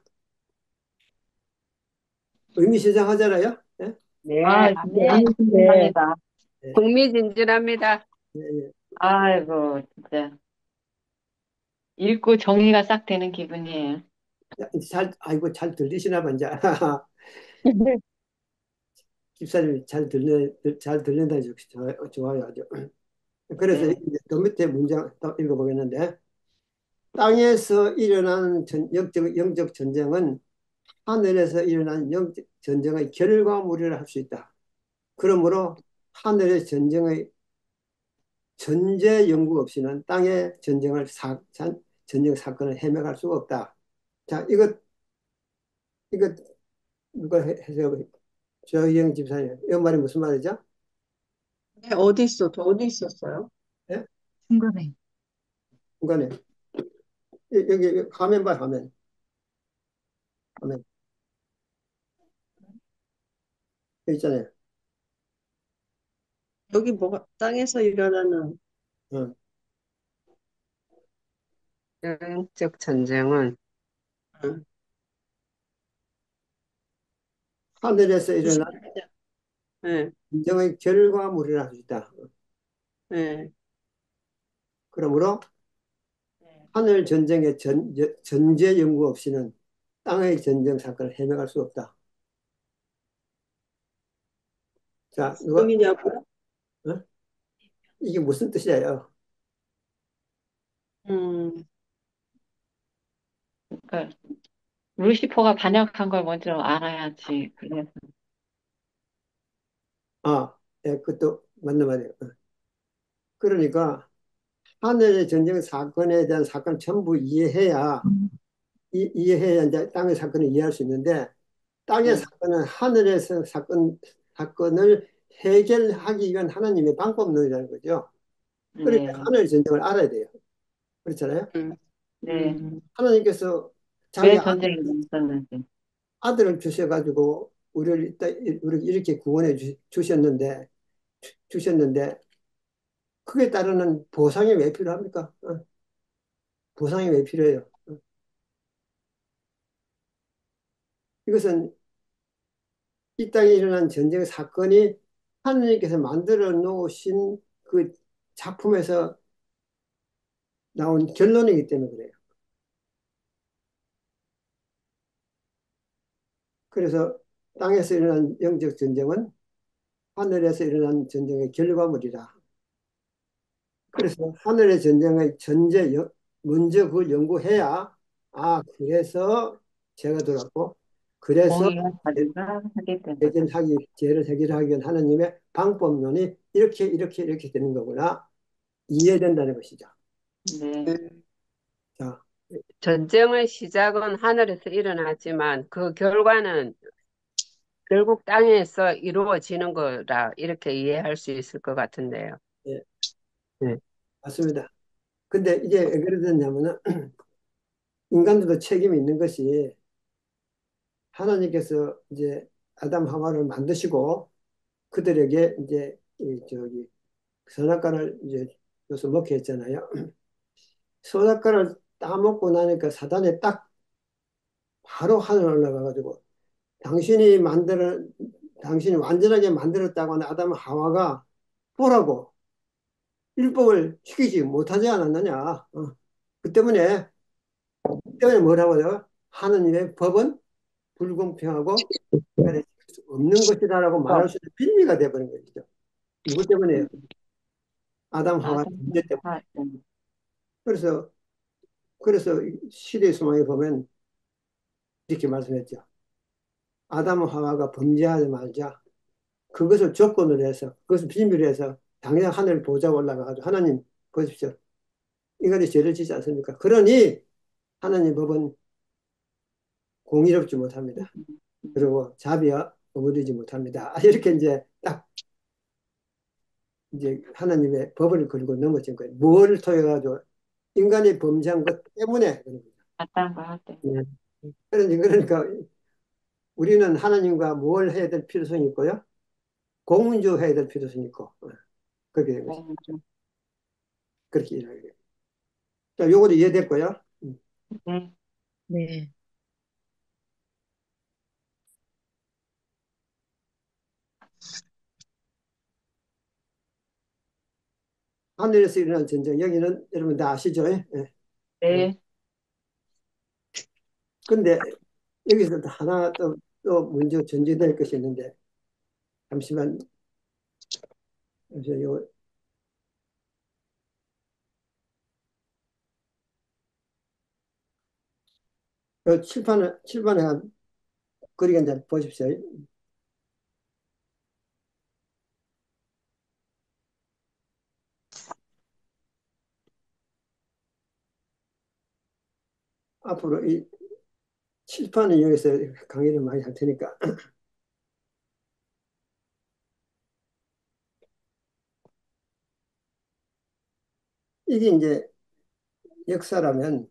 의미시장하잖아요. 예? 네, 아, 진짜 아멘. 네, 감사합니다. 예, 흥미진진합니다. 예, 예. 아이고, 진짜. 읽고 정리가 싹 되는 기분이에요. 아이고, 잘 들리시나 봐, 이제. 집사님이 잘 들린다니 좋아요, 아주. 그래서 네. 이제 더 밑에 문장 또 읽어보겠는데, 땅에서 일어나는 영적 전쟁은 하늘에서 일어나는 영적 전쟁의 결과물이라 할 수 있다. 그러므로 하늘의 전쟁의 전제 연구 없이는 땅의 전쟁 사건을 해명할 수가 없다. 자, 이거 누가 해서 조희영 집사님, 이 말이 무슨 말이죠? 네, 어디 있어? 더 어디 있었어요? 예? 중간에. 중간에 여기 화면 봐, 화면 여기 있잖아요. 여기 뭐가 땅에서 일어나는 어. 영적 전쟁은 음, 하늘에서 일어난 90년. 네, 전쟁의 결과물이라 할 수 있다. 네. 그러므로 네. 하늘 전쟁의 전제 연구 없이는 땅의 전쟁 사건을 해명할 수 없다. 자, 누가 여기냐고요? 어? 이게 무슨 뜻이에요? 음, 그러니까 루시퍼가 반역한 걸 먼저 알아야지. 그래서 아, 예, 그것도 맞는 말이에요. 그러니까 하늘의 전쟁 사건에 대한 사건 전부 이해해야 이해해야 이제 땅의 사건을 이해할 수 있는데 땅의 네, 사건은 하늘에서 사건을 해결하기 위한 하나님의 방법론이라는 거죠. 그러니까 네, 하늘의 전쟁을 알아야 돼요. 그렇잖아요. 음, 네. 하나님께서 자기 왜 전쟁이 있었는지. 아들을 주셔가지고 우리를 이렇게 구원해 주셨는데 그에 따르는 보상이 왜 필요합니까? 보상이 왜 필요해요? 이것은 이 땅에 일어난 전쟁 사건이 하나님께서 만들어 놓으신 그 작품에서 나온 결론이기 때문에 그래요. 그래서 땅에서 일어난 영적 전쟁은 하늘에서 일어난 전쟁의 결과물이다. 그래서 하늘의 전쟁의 먼저 그걸 연구해야, 아, 그래서 죄가 들어왔고, 그래서 공의와 자비가 하게 된 거다. 죄를 해결하기 위한 하나님의 방법론이 이렇게 되는 거구나. 이해된다는 것이죠. 네, 네. 자, 전쟁의 시작은 하늘에서 일어나지만 그 결과는 결국 땅에서 이루어지는 거라 이렇게 이해할 수 있을 것 같은데요. 예, 네. 맞습니다. 근데 이게 왜 그러냐면은, 인간들도 책임이 있는 것이 하나님께서 이제 아담 하와를 만드시고 그들에게 이제 선악과를 이제 줘서 먹게 했잖아요. 선악과를 따먹고 나니까 사단이 딱 바로 하늘 올라가가지고 당신이 만들어 당신이 완전하게 만들었다고 하는 아담 하와가 보라고 율법을 지키지 못하지 않았느냐. 그 때문에 뭐라고 해요? 하느님의 법은 불공평하고 인간의 지킬 수 없는 것이다라고 말할 수 있는 빌미가 돼버린 것이죠. 누구 때문에요? 아담 하와 아담, 문제 때문에. 하, 그래서 시대의 소망에 보면 이렇게 말씀했죠. 아담 하와가 범죄하지 말자. 그것을 조건으로 해서 그것을 빌미로 해서 당장 하늘 보좌 올라가가지고 하나님 보십시오. 인간이 죄를 짓지 않습니까? 그러니 하나님 법은 공의롭지 못합니다. 그리고 자비와 어무르지 못합니다. 이렇게 이제 딱 이제 하나님의 법을 걸고 넘어진 거예요. 뭐를 통해 가지고 인간이 범죄한 것 때문에 그런 거죠. 아담과 하대. 예. 그러니까 우리는 하나님과 뭘 해야 될 필요성이 있고요. 공문주해야 될 필요성이 있고 그렇게 된 거죠. 그렇게 일하게 돼요. 자, 요거도 이해됐고요. 네, 네. 하늘에서 일어난 전쟁 여기는 여러분 다 아시죠? 예. 예. 네, 근데 여기서 하나 또 문제 전제될 것이 있는데 잠시만 요, 요 칠판에 그리게 이제 보십시오. 앞으로 이 칠판을 이용해서 강의를 많이 할 테니까. 이게 이제 역사라면,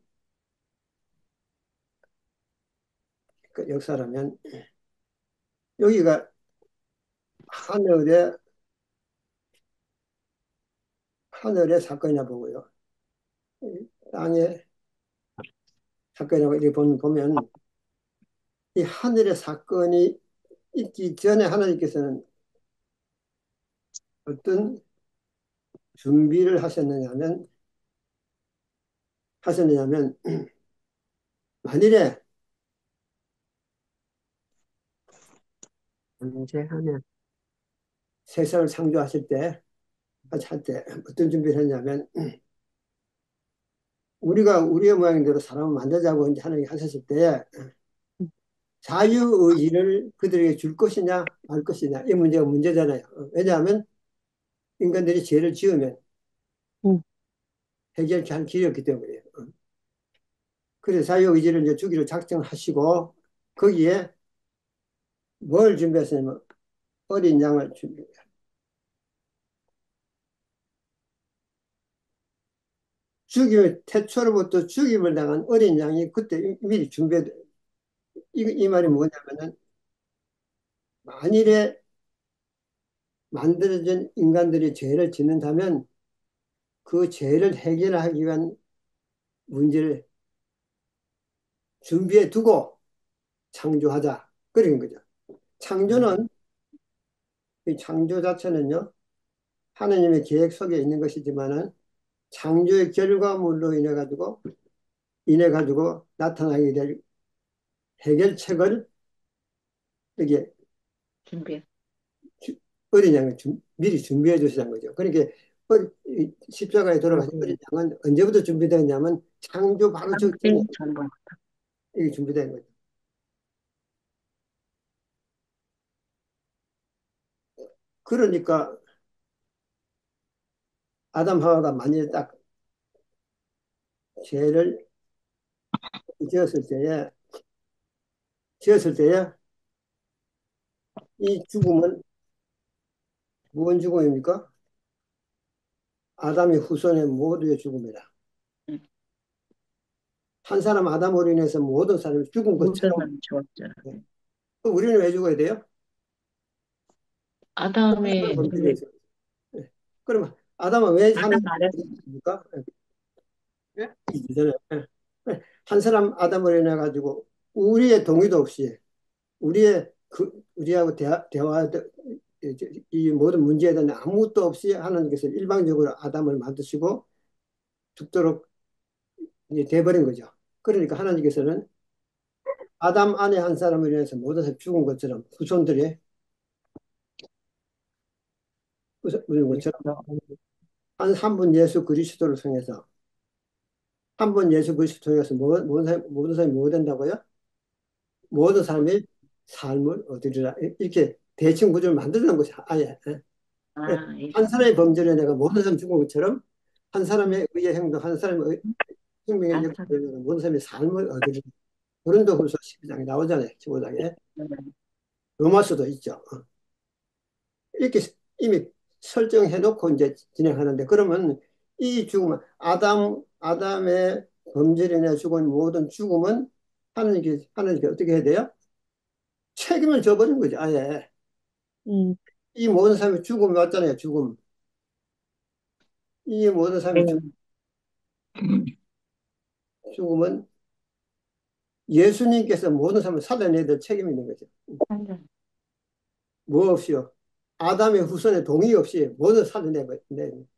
역사라면, 여기가 하늘의, 하늘의 사건이나 보고요. 땅의 사건이라고 이렇게 보면, 이 하늘의 사건이 있기 전에 하나님께서는 어떤 준비를 하셨느냐면, 만일에 언제 하면 세상을 창조하실 때, 할 때 어떤 준비를 했냐면, 우리가 우리의 모양대로 사람을 만들자고 이제 하나님이 하셨을 때, 자유의지를 그들에게 줄 것이냐, 말 것이냐, 이 문제가 문제잖아요. 왜냐하면 인간들이 죄를 지으면 음, 해결할 길이 없기 때문에. 그래서 자유의지를 이제 주기로 작정하시고, 거기에 뭘 준비했냐면, 어린 양을 준비해요. 태초로부터 죽임을 당한 어린 양이 그때 미리 준비돼. 이 말이 뭐냐면은, 만일에 만들어진 인간들이 죄를 짓는다면 그 죄를 해결하기 위한 문제를 준비해 두고 창조하자. 그런 거죠. 창조는, 이 창조 자체는요, 하나님의 계획 속에 있는 것이지만은 창조의 결과물로 인해 가지고 나타나게 될 해결책을 이게 준비해. 어린 양을 미리 준비해 주시는 거죠. 그러니까 이 십자가에 돌아가신 어린 양은 언제부터 준비되었냐면 창조 바로 직전에 3일 전부. 이게 준비된 거죠. 그러니까 아담 하와가 만약에 딱 죄를 지었을 때에 지었을 때에 이 죽음은 무슨 죽음입니까? 아담의 후손의 모두의 죽음이다. 응. 한 사람 아담으로 인해서 모든 사람이 죽은 모든 것처럼. 사람이 죽었잖아. 그럼 우리는 왜 죽어야 돼요? 아담이 저기 범죄에서. 그러면 아담은 왜 하나님 아담 아래 죽습니까? 이잖아요. 한 사람 아담으로 인해 가지고 우리의 동의도 없이 우리하고 대화 이 모든 문제에 대한 아무것도 없이 하나님께서 일방적으로 아담을 만드시고 죽도록 이제 돼버린 거죠. 그러니까 하나님께서는 아담 안에 한 사람을 인해서 모든 사람이 죽은 것처럼 후손들이 죽은 것처럼 한 분 예수 그리스도를 통해서 한 분 예수 그리스도를 통해서 모든 사람이 뭐 된다고요? 모든 사람이 삶을 얻으리라. 이렇게 대칭 구조를 만들어낸 것이 아예. 한 사람의 범죄로 내가 모든 사람이 죽은 것처럼 한 사람의 의의 행동, 한 사람의 생명의 역사로 모든 사람이 삶을 얻으리라. 고린도후서 12장에 나오잖아요. 15장에. 로마서도 있죠. 이렇게 이미 설정해놓고 이제 진행하는데, 그러면 이 죽음은 아담의 범죄로 인해 죽은 모든 죽음은 하나님께 어떻게 해야 돼요? 책임을 져버린 거죠, 아예. 음, 이 모든 사람이 죽음이 왔잖아요, 죽음. 이 모든 사람이 죽음은 예수님께서 모든 사람을 살려내야 될 책임이 있는 거죠. 뭐 없이요? 아담의 후손의 동의 없이 모든 살려내버려.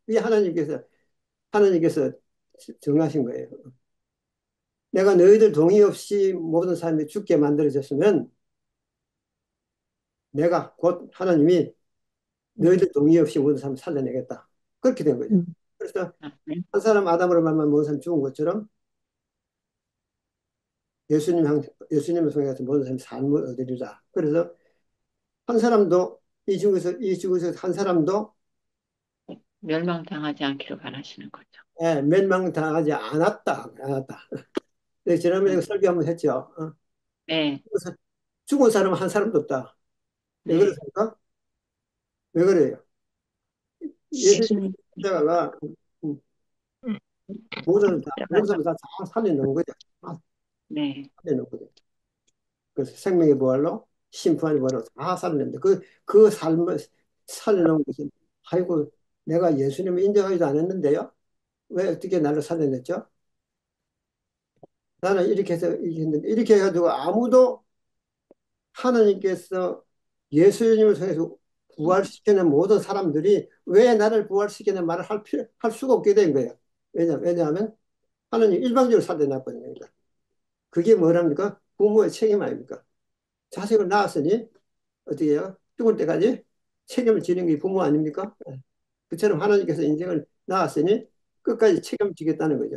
이 하나님께서 정하신 거예요. 내가 너희들 동의 없이 모든 사람이 죽게 만들어졌으면 내가 곧 하나님이 너희들 동의 없이 모든 사람을 살려내겠다. 그렇게 된 거죠. 그래서 한 사람 아담으로 말만 모든 사람이 죽은 것처럼 예수님을 통해서 모든 사람이 삶을 얻으리라. 그래서 한 사람도 이 지구에서 한 사람도 멸망당하지 않기를 바라시는 거죠. 멸망당하지 않았다. 네, 지난번에 음, 설교 한번 했죠. 네, 그래서 죽은 사람은 한 사람도 없다. 왜 네. 그렇습니까? 왜 그래요? 예수님 예수님, 십자가가 모든 사람 다 살려놓은 거죠. 다 네. 살려놓은 거죠. 그래서 생명의 부활로 심판의 부활로 다 살려냈는데 그 삶을 살려놓은 것은 아이고 내가 예수님을 인정하지도 않았는데요. 왜 어떻게 나를 살려냈죠? 나는 이렇게 해서 이렇게 했는데 이렇게 해가지고 아무도 하나님께서 예수님을 통해서 부활시키는 모든 사람들이 왜 나를 부활시키는 말을 할 수가 없게 된 거예요. 왜냐하면 하나님 일방적으로 살려놨거든요. 그러니까. 그게 뭐랍니까? 부모의 책임 아닙니까? 자식을 낳았으니 어떻게 해요? 죽을 때까지 책임을 지는 게 부모 아닙니까? 그처럼 하나님께서 인생을 낳았으니 끝까지 책임을 지겠다는 거죠.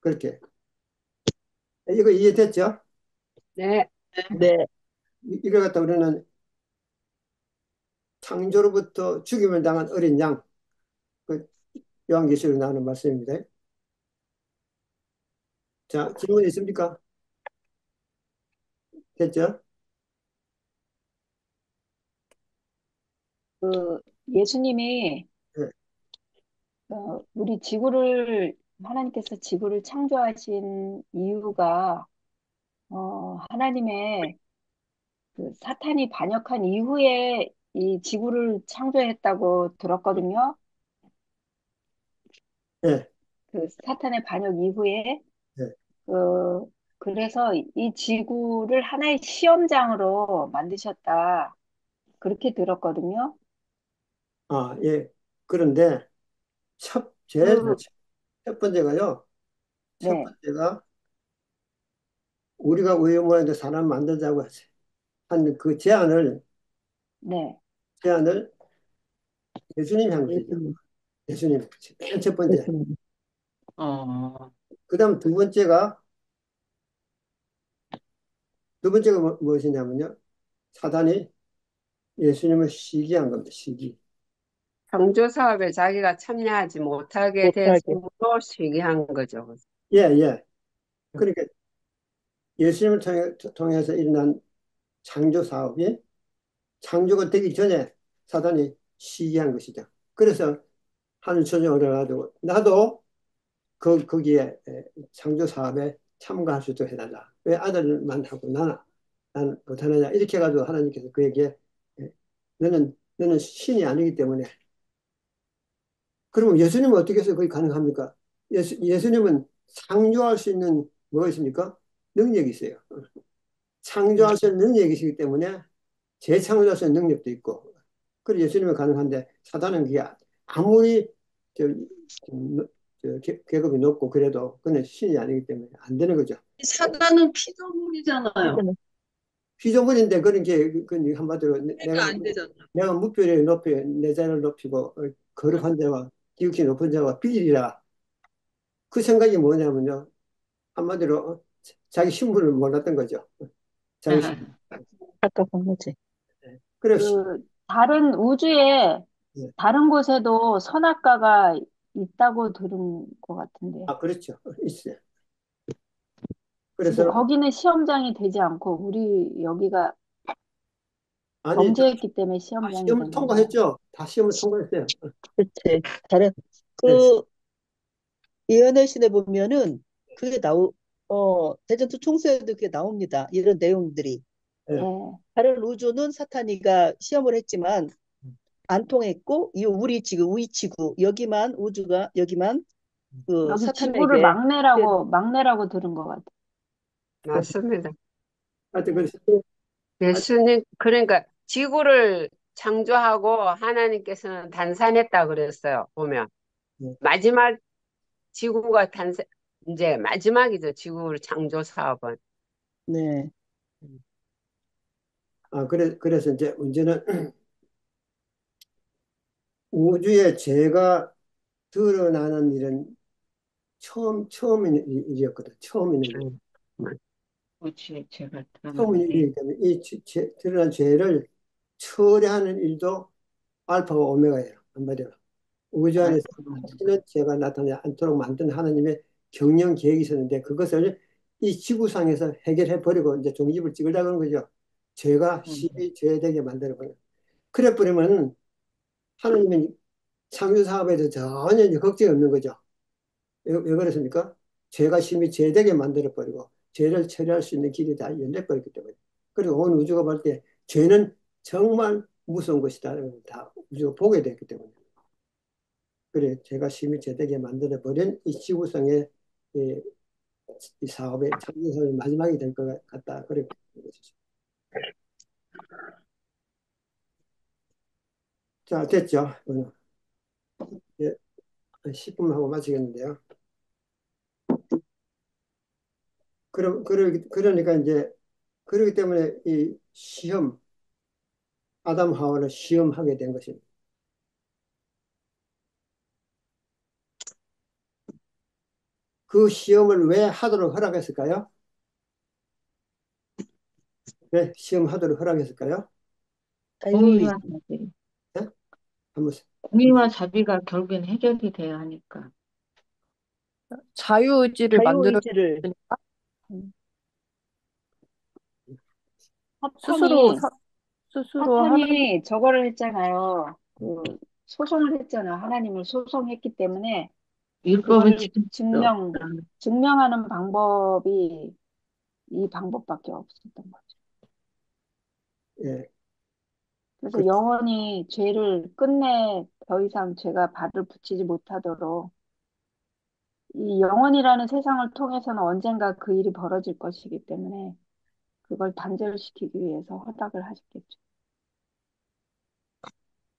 그렇게. 이거 이해됐죠? 네. 네, 이걸 갖다 우리는 창조로부터 죽임을 당한 어린 양, 그 요한계시록 나오는 말씀입니다. 자, 질문 있습니까? 됐죠? 그 예수님이 네. 우리 하나님께서 지구를 창조하신 이유가 하나님의 그 사탄이 반역한 이후에 이 지구를 창조했다고 들었거든요. 네. 그 사탄의 반역 이후에 네. 그래서 이 지구를 하나의 시험장으로 만드셨다. 그렇게 들었거든요. 아, 예. 그런데 제일 그, 첫 번째가요. 첫 네, 번째가 우리가 우유 모양의 사람 만들자고 한 그 네. 제안을 예수님이 한 것이죠. 예수님, 예수님. 맨 첫 번째. 예수님. 어, 그 다음 두 번째가 무엇이냐면요. 사단이 예수님을 시기한 겁니다. 시기. 창조 사업에 자기가 참여하지 못하게 못하게. 돼서 시기한 거죠. 예, 예. 그러니까 예수님을 통해서 일어난 창조 사업이 창조가 되기 전에 사단이 시기한 것이죠. 그래서 하늘 조정을 해가지고 나도 거기에 창조 사업에 참가할 수 있도록 해달라. 왜 아들만 하고 나는 못하느냐. 이렇게 해가지고 하나님께서 그에게 너는 신이 아니기 때문에 그러면 예수님은 어떻게 해서 그게 가능합니까? 예수님은 창조할 수 있는 무엇입니까? 능력이 있어요. 창조할 수 있는 능력이시기 때문에 재창조할 수 있는 능력도 있고 그래서 예수님은 가능한데 사단은 그게 아무리 저, 계급이 높고 그래도 그는 신이 아니기 때문에 안 되는 거죠. 사단은 피조물이잖아요. 피조물인데 그런 게 한마디로 해가 안 되잖아. 내가 무뼈를 높여 내 자를 높이고 거룩한 자와 지극히 높은 자와 비리라 그 생각이 뭐냐면요 한마디로 자기 신분을 몰랐던 거죠. 자기 신 답답한 거지. 그래서 다른 우주에, 예. 다른 곳에도 선악과가 있다고 들은 것 같은데. 아 그렇죠 있어요. 근데 그래서 거기는 시험장이 되지 않고, 우리 여기가 아니 범죄했기 때문에 다 시험장이 시험을 된 건가요? 통과했죠. 다 시험을 통과했어요. 그치. 다른, 네. 그, 예언의 신에 보면은 그게 대전투 총서에도 그게 나옵니다. 이런 내용들이. 네. 예. 다른 우주는 사탄이가 시험을 했지만 안 통했고, 우리 지구, 여기만 그 여기 지구를 사탄에게 막내라고 들은 것 같아요. 맞습니다. 하여튼 그래서 예수님, 그러니까 지구를 창조하고 하나님께서는 단산했다 그랬어요. 보면. 네. 마지막 지구가 이제 마지막이죠. 지구 창조 사업은. 네. 그래서 이제 문제는 우주에 죄가 드러나는 일은 처음 일이었거든. 처음 있는 일. 음. 그렇지, 제가 처음 있는 드러나는데. 일이기 때문에 드러난 죄를 처리하는 일도 알파와 오메가예요. 한마디로. 우주 아, 안에서 다시는 죄가 나타나지 않도록 만든 하나님의 경영 계획이 있었는데 그것을 이 지구상에서 해결해 버리고 이제 종집을 찍으려고 하는 거죠. 죄가 심히 죄되게 만들어 버려. 그래 버리면 하나님은 창조 사업에 대해서 전혀 이제 걱정이 없는 거죠. 왜 그렇습니까? 죄가 심히 죄되게 만들어 버리고 죄를 처리할 수 있는 길이 다 열려 버렸기 때문에. 그리고 온 우주가 볼 때 죄는 정말 무서운 것이다. 다 우주가 보게 됐기 때문에. 그래, 제가 심히 죄되게 만들어 버린 이 지구상의 이, 이 사업의 창조 사업의 마지막이 될 것 같다. 그래. 자, 됐죠? 예, 10분 하고 마치겠는데요. 그러니까 이제 그렇기 때문에 이 시험 아담 하와를 시험하게 된 것입니다. 그 시험을 왜 하도록 허락했을까요? 왜 시험하도록 허락했을까요? 자유의 공의와 자비. 네? 한번 공의와 자비가 결국엔 해결이 돼야 하니까. 자유의지를 자유의지를 만들었으니까 음, 스스로 사탄이, 스스로 하는 사탄이 저거를 했잖아요. 그, 소송을 했잖아. 하나님을 소송했기 때문에 율법을 그거를 지킬 수 없다. 증명하는 방법이 이 방법밖에 없었던 거죠. 예, 그래서 그, 영원히 죄를 끝내 더 이상 죄가 발을 붙이지 못하도록 이 영원이라는 세상을 통해서는 언젠가 그 일이 벌어질 것이기 때문에 그걸 단절시키기 위해서 허락을 하셨겠죠.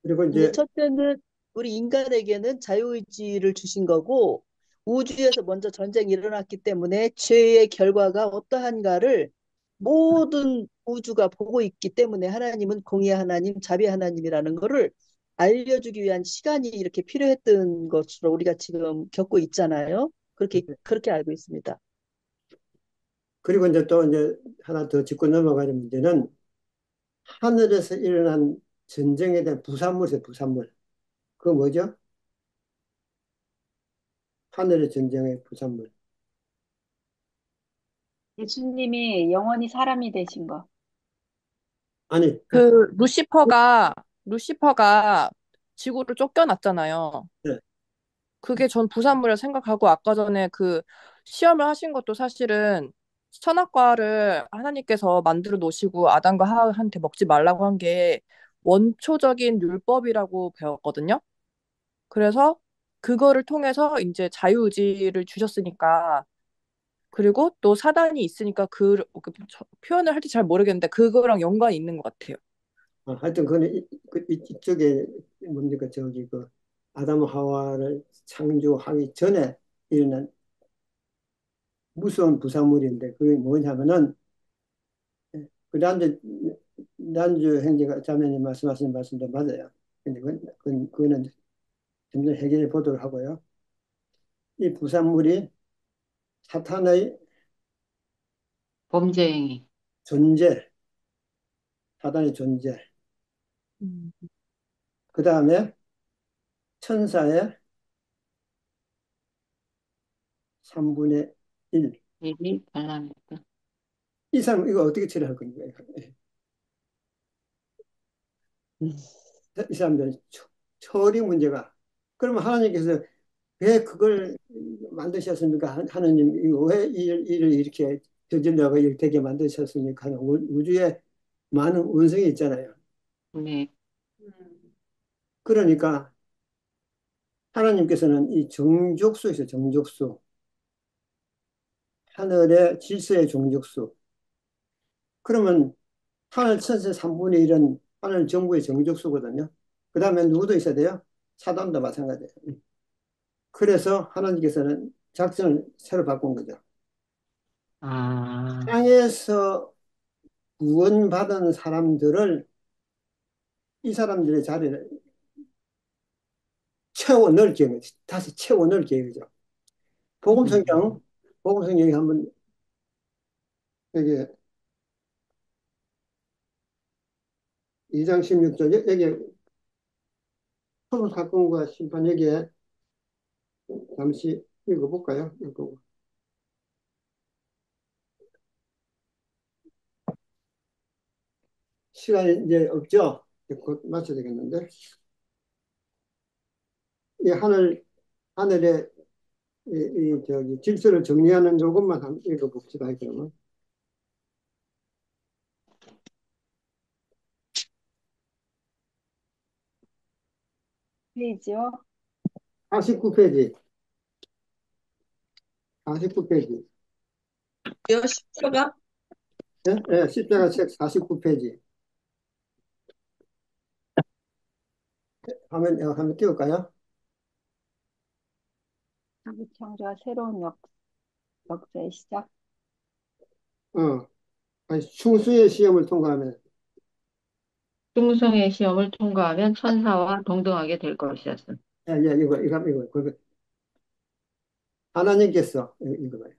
그리고 이제 이제 첫째는 우리 인간에게는 자유의지를 주신 거고 우주에서 먼저 전쟁이 일어났기 때문에 죄의 결과가 어떠한가를 모든 우주가 보고 있기 때문에 하나님은 공의 하나님, 자비 하나님이라는 거를 알려주기 위한 시간이 이렇게 필요했던 것으로 우리가 지금 겪고 있잖아요. 그렇게 알고 있습니다. 그리고 이제 또 이제 하나 더 짚고 넘어가는 문제는 하늘에서 일어난 전쟁에 대한 부산물이에요, 부산물. 그거 뭐죠? 하늘의 전쟁의 부산물. 예수님이 영원히 사람이 되신 거. 아니, 그 루시퍼가 지구를 쫓겨났잖아요. 네. 그게 전 부산물이라 생각하고 아까 전에 그 시험을 하신 것도 사실은 선악과를 하나님께서 만들어 놓으시고 아담과 하와한테 먹지 말라고 한 게 원초적인 율법이라고 배웠거든요. 그래서 그거를 통해서 이제 자유의지를 주셨으니까 그리고 또 사단이 있으니까 표현을 할지 잘 모르겠는데 그거랑 연관이 있는 것 같아요. 하여튼 그는 이쪽에 뭡니까 저기 그 아담 하와를 창조하기 전에 일어난 무서운 부산물인데 그게 뭐냐면은 그 난주 행제가 자매님 말씀하신 말씀도 맞아요. 근데 그거는 점점 해결해 보도록 하고요. 이 부산물이 사탄의 범죄 행위. 존재, 사단의 존재, 음. 그 다음에 천사의 3분의 1. 일이 발람했다. 이 사람 이거 어떻게 처리할 겁니까? 음. 이 사람들 처리 문제가 그러면 하나님께서 왜 그걸 만드셨습니까? 하나님 왜 일을 이렇게 저질러가 이렇게 되게 만드셨습니까? 하는 우주에 많은 운석이 있잖아요. 네. 그러니까 하나님께서는 이 정족수 있어요. 정족수. 하늘의 질서의 정족수. 그러면 하늘 천세 3분의 1은 하늘 정부의 정족수거든요. 그 다음에 누구도 있어야 돼요? 사단도 마찬가지예요. 그래서 하나님께서는 작전을 새로 바꾼 거죠. 아, 땅에서 구원받은 사람들을 이 사람들의 자리를 채워 넣을 계획이죠. 다시 채워 넣을 계획이죠. 복음성경, 복음성경에 한번 여기 2장 16절 여기 서로 사건과 심판 여기에 잠시 읽어볼까요? 읽고 시간이 이제 없죠? 이제 곧 맞춰야 되겠는데. 이 하늘의 저기 질서를 정리하는 요것만 한번 읽어봅시다. 그러면. 페이지요. 49페이지. 49페이지. 요 십자가 예? 예, 십자가 책 49페이지. 화면 띄울까요? 창조와 새로운 역사의 시작. 어. 아니, 충수의 시험을 통과하면, 충성의 시험을 통과하면 천사와 동등하게 될 것이었음. 예, 예, 이거. 하나님께서, 이거 봐요.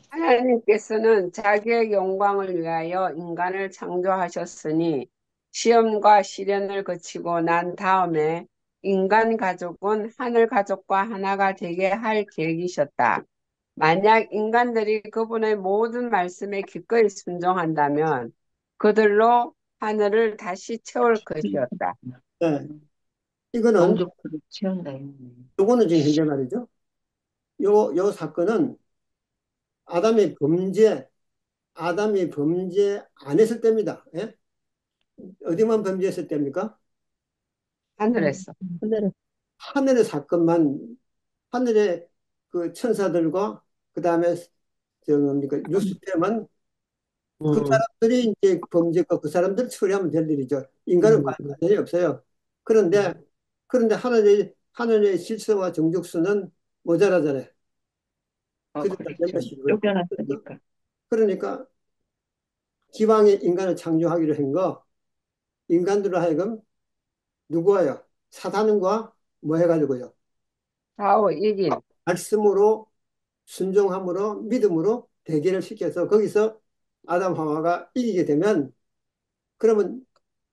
하나님께서는 자기의 영광을 위하여 인간을 창조하셨으니 시험과 시련을 거치고 난 다음에 인간 가족은 하늘 가족과 하나가 되게 할 계획이셨다. 만약 인간들이 그분의 모든 말씀에 기꺼이 순종한다면 그들로 하늘을 다시 채울 것이었다. 예, 이거는, 영족들을 채운다. 요거는 지금 현재 말이죠. 요 사건은 아담이 범죄, 아담이 범죄 안 했을 때입니다. 예? 어디만 범죄했을 때입니까? 하늘에서. 하늘에 하늘의 사건만, 하늘의 그 천사들과 그 다음에 뭡니까 루시페만 그 음, 사람들이 이제 범죄가 그 사람들 처리하면 될 일이죠. 인간은 음, 관련이 없어요. 그런데 하늘의 질서와 정직수는 모자라잖아요. 그들 다 그렇죠. 멤버십을. 쫓겨났으니까. 그러니까 기왕에 인간을 창조하기로 한 거, 인간들로 하여금 누구와요? 사단과 뭐 해가지고요. 사오 이긴. 말씀으로 순종함으로 믿음으로 대결을 시켜서 거기서 아담 하와가 이기게 되면 그러면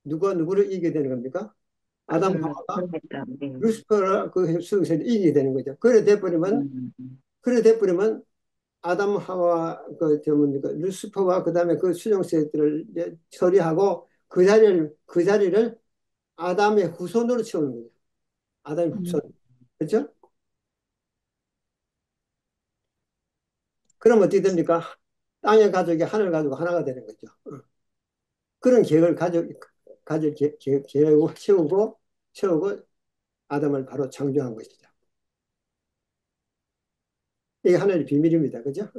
누가 누구를 이기게 되는 겁니까? 아담 하와가 그러겠다. 네. 루시퍼라 그 수용체를 이기게 되는 거죠. 그래 돼버리면 아담 하와 그 뭡니까 루시퍼와 그다음에 그 수용체들을 이제 처리하고 그 자리를 아담의 후손으로 채우는 거죠. 아담의 후손. 그렇죠? 그럼 어떻게 됩니까? 땅의 가족이 하늘 가지고 하나가 되는 거죠. 그런 계획을 가질 계획을 채우고 아담을 바로 창조한 것이죠. 이게 하나의 비밀입니다. 그죠?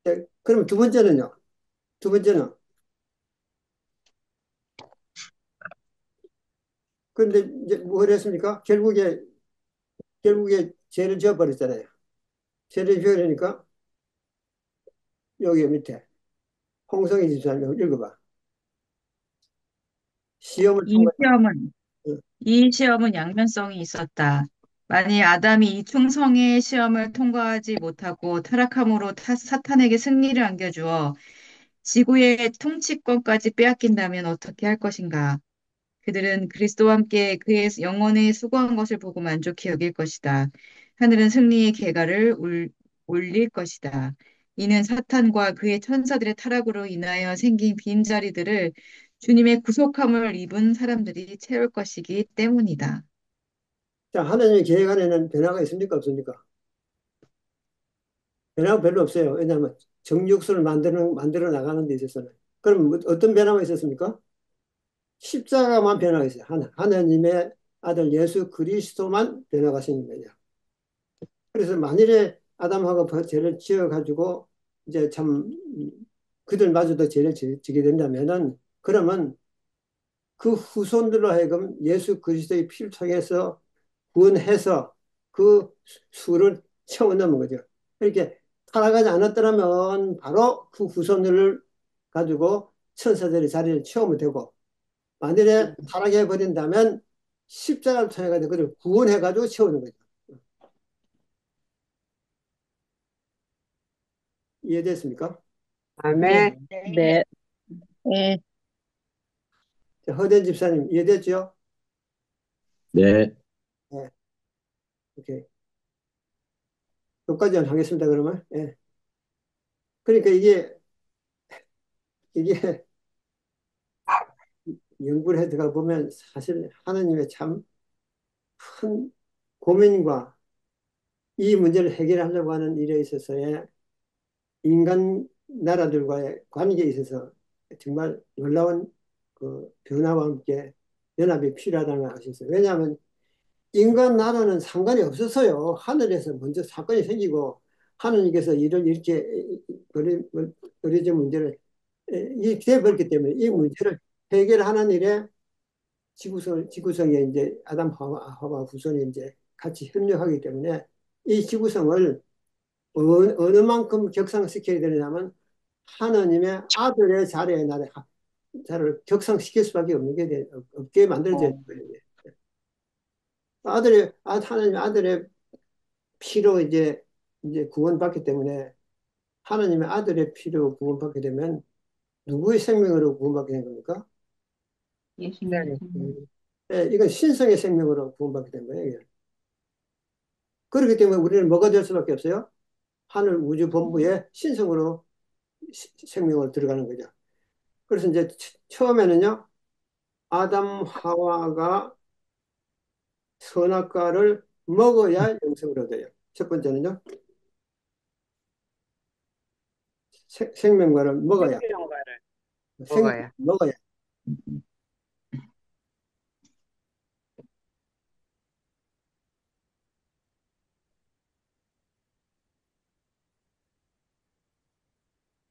네, 그럼 두 번째는요. 두 번째는 그런데 이제 뭘 했습니까? 결국에 죄를 지어버렸잖아요. 죄를 지으려니까 여기 밑에 홍성희 집사님 읽어봐. 시험을 이 통과해. 시험은 이 시험은 양면성이 있었다. 만일 아담이 이 충성의 시험을 통과하지 못하고 타락함으로 사탄에게 승리를 안겨주어 지구의 통치권까지 빼앗긴다면 어떻게 할 것인가? 그들은 그리스도와 함께 그의 영원에 수고한 것을 보고 만족히 여길 것이다. 하늘은 승리의 개가를 올릴 것이다. 이는 사탄과 그의 천사들의 타락으로 인하여 생긴 빈자리들을 주님의 구속함을 입은 사람들이 채울 것이기 때문이다. 자, 하나님의 계획 안에는 변화가 있습니까? 없습니까? 변화가 별로 없어요. 왜냐하면 정육수를 만들어 나가는 데 있어서는. 그럼 어떤 변화가 있었습니까? 십자가만 변화가 있어요. 하나님의 아들 예수 그리스도만 변화가 생긴 거죠. 그래서 만일에 아담하고 죄를 지어가지고 이제 참 그들마저도 죄를 지게 된다면은 그러면 그 후손들로 하여금 예수 그리스도의 피를 통해서 구원해서 그 수를 채워 넣은 거죠. 이렇게 타락하지 않았더라면 바로 그 후손들을 가지고 천사들의 자리를 채우면 되고 만일에 타락해 버린다면 십자가를 통해 가지고 그를 구원해 가지고 채우는 거죠. 이해됐습니까? 아멘. 네. 네. 자, 허된 집사님 이해됐죠? 네. 네. 오케이. 여기까지 하겠습니다. 그러면. 예. 그러니까 이게 이게 연구를 해 들어가 보면 사실 하나님의 참 큰 고민과 이 문제를 해결하려고 하는 일에 있어서의 인간 나라들과의 관계에 있어서 정말 놀라운 그 변화와 함께 연합이 필요하다는 걸 알 수 있어요. 왜냐하면 인간 나라는 상관이 없었어요. 하늘에서 먼저 사건이 생기고 하느님께서 이를 이렇게 어려진 문제를 이렇게 돼버렸기 때문에 이 문제를 해결하는 일에 지구성에 이제 아담 하와 후손이 이제 같이 협력하기 때문에 이 지구성을 어느 만큼 격상시켜야 되냐면 하나님의 아들의 자리에 자리를 격상시킬 수밖에 없게 만들어져야 거예요. 하나님의 아들의 피로 이제 구원받기 때문에 하나님의 아들의 피로 구원받게 되면 누구의 생명으로 구원받게 된 겁니까? 예수님. 예, 이건 신성의 생명으로 구원받게 된 거예요. 이게. 그렇기 때문에 우리는 뭐가 될 수밖에 없어요? 하늘 우주 본부의 신성으로 생명으로 들어가는 거죠. 그래서 이제 처음에는요, 아담 하와가 선악과를 먹어야 영생을 얻어요. 첫 번째는요, 생명과를 먹어야. 먹어야. 먹어야.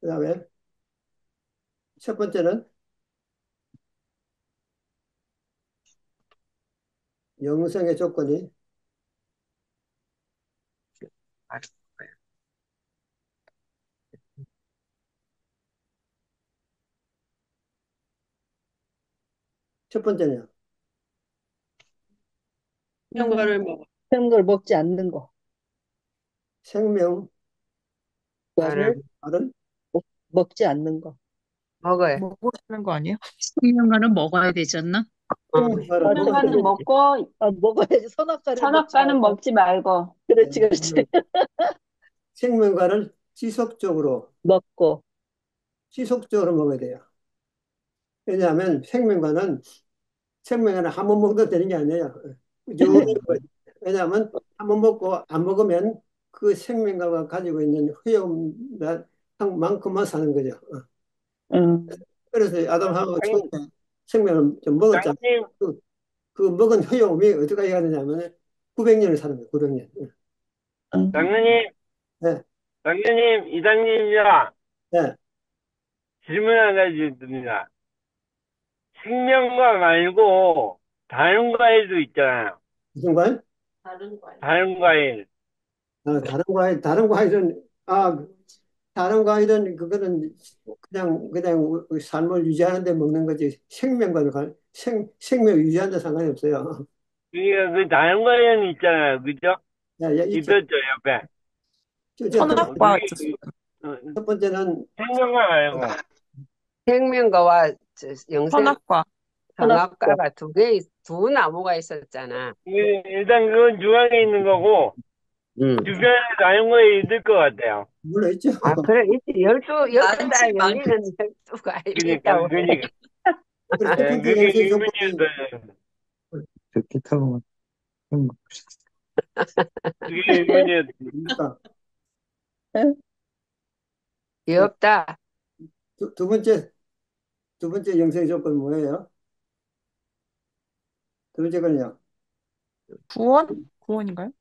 그 다음에 첫 번째는 영생의 조건이 첫 번째는 생명과를 먹어. 생걸 먹지 않는 거. 생명과를 말을 먹지 않는 거. 먹어야. 먹어야 하는 거 아니에요? 생명과는 먹어야 되지 않나? 생명과를 맞아. 먹어야 선악과는 먹고 먹어야지. 선악과를 먹지 선악과는 말고. 먹지 말고. 그렇지, 그렇지. 생명과를 지속적으로 먹어야 돼요. 왜냐하면 생명과는 한 번 먹어도 되는 게 아니에요. 꾸준히 먹어야 돼요. 왜냐하면 한 번 먹고 안 먹으면 그 생명과가 가지고 있는 효용만큼만 사는 거죠. 그래서 아담 하고 처음에 생명을 좀 먹었잖아요. 그 먹은 효용이 어디까지 가느냐면 900년을 사는 거예요. 900년. 장로님, 네. 장로님, 이장님이랑 네. 질문 한 가지 드립니다. 생명과 말고 다른 과일도 있잖아요. 무슨 과일? 다른 과일. 다른 과일은, 다른 과일은 그거는 그냥 우리 삶을 유지하는 데 먹는 거지. 생명 유지하는 데 상관이 없어요. 그러니까 그 다른 과일은 있잖아요. 그죠? 야, 있죠. 있었죠, 옆에. 선악과 그게 첫 번째는 생명과 말고. 생명과와 영생 선악과. 선악과가 두 나무가 있었잖아. 일단 그건 중앙에 있는 거고, 주변에 다른 과일이 있을 것 같아요. 물론 있죠. 그래, 있지. 12달 열리는 12과일이 있다고. 그러니까. 그래서 첫 번째 그게 영생 조건이 의문이었어요. 듣기 타고 그게 의문이었어요. 뭡니까? 귀엽다. 두 번째 영생 조건은 뭐예요? 두 번째 거는요? 구원인가요?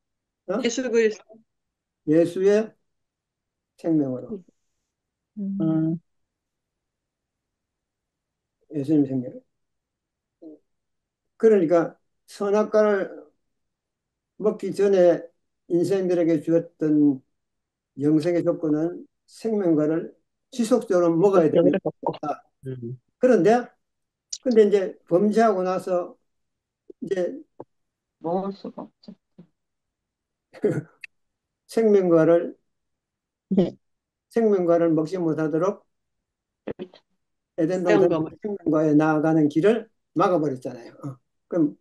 예수 그리스도. 예수의 생명으로. 예수님 생명. 그러니까 선악과를 먹기 전에 인생들에게 주었던 영생의 조건은 생명과를 지속적으로 먹어야 됩니다. 근데 이제 범죄하고 나서 이제 먹을 수가 없죠. 생명과를 먹지 못하도록 에덴 동산 생명과에 나아가는 길을 막아버렸잖아요. 그럼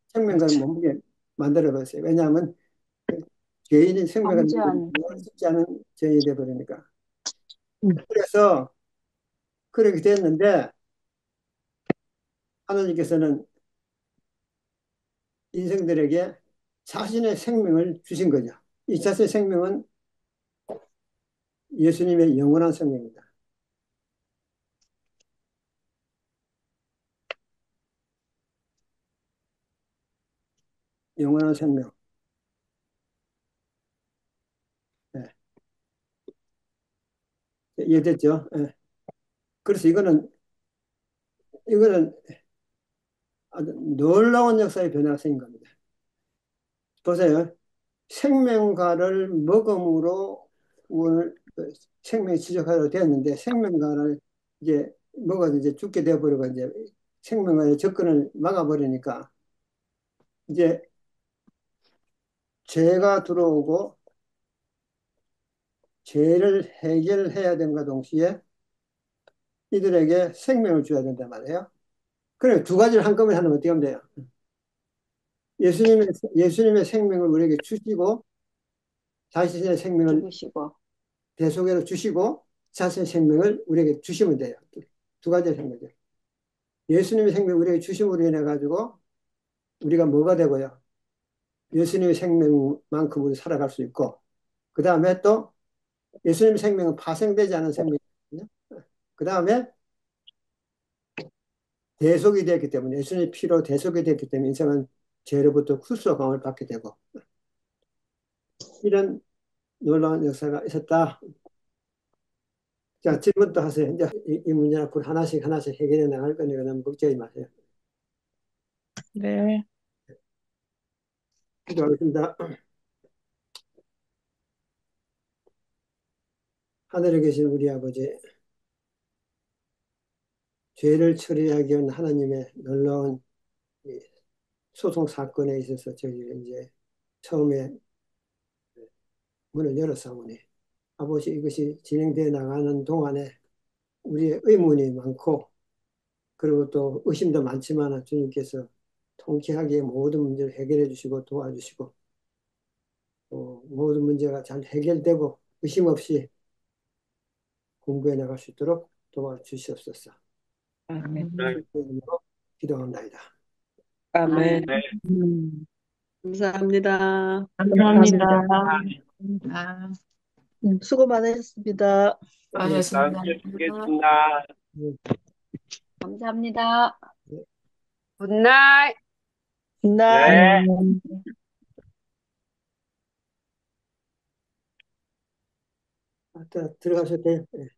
생명과를 못 먹게 만들어버렸어요. 왜냐하면 죄인이 생명을 범죄한 먹지 않은 죄인이 되어버리니까. 그래서 그렇게 됐는데 하나님께서는 인생들에게 자신의 생명을 주신 거죠. 이 자신의 생명은 예수님의 영원한 생명입니다. 영원한 생명. 네. 이해됐죠? 네. 그래서 이거는 아주 놀라운 역사의 변화가 생긴 겁니다. 보세요. 생명과를 먹음으로 오늘 생명이 지적하도록 되었는데 생명과를 이제 먹어서 이제 죽게 되어버리고 이제 생명과의 접근을 막아버리니까 이제 죄가 들어오고 죄를 해결해야 됨과 동시에 이들에게 생명을 줘야 된단 말이에요. 그래 두 가지를 한꺼번에 하면 어떻게 하면 돼요? 예수님의 생명을 우리에게 주시고 자신의 생명을 죽으시고. 대속으로 주시고 자신의 생명을 우리에게 주시면 돼요. 두 가지를 한 거죠. 예수님의 생명을 우리에게 주심으로 인해 가지고 우리가 뭐가 되고요? 예수님의 생명만큼 우리 살아갈 수 있고 그 다음에 또 예수님의 생명은 파생되지 않은 생명이거든요. 그 다음에 대속이 됐기 때문에 예수님의 피로 대속이 됐기 때문에 인생은 죄로부터 구속함을 받게 되고 이런 놀라운 역사가 있었다. 자, 질문 또 하세요. 이제 이 문제 앞으로 하나씩 해결해 나갈 거니까 너무 걱정하지 마세요. 네. 기도하겠습니다. 하늘에 계신 우리 아버지, 죄를 처리하기 위한 하나님의 놀라운 소송 사건에 있어서 저희가 이제 처음에 문을 열었사오니 아버지 이것이 진행되어 나가는 동안에 우리의 의문이 많고 그리고 또 의심도 많지만 주님께서 통쾌하게 모든 문제를 해결해 주시고 도와주시고 또 모든 문제가 잘 해결되고 의심 없이 공부해 나갈 수 있도록 도와주시옵소서. 아멘. 주님의 이름으로 기도합니다. 아멘. 네. 감사합니다. 감사합니다. 아, 수고 많으셨습니다. 다음 수고하셨습니다. 주에 뵙겠습니다. 감사합니다. 굿나잇. 굿나잇. 네. 들어가셔도 돼요. 네.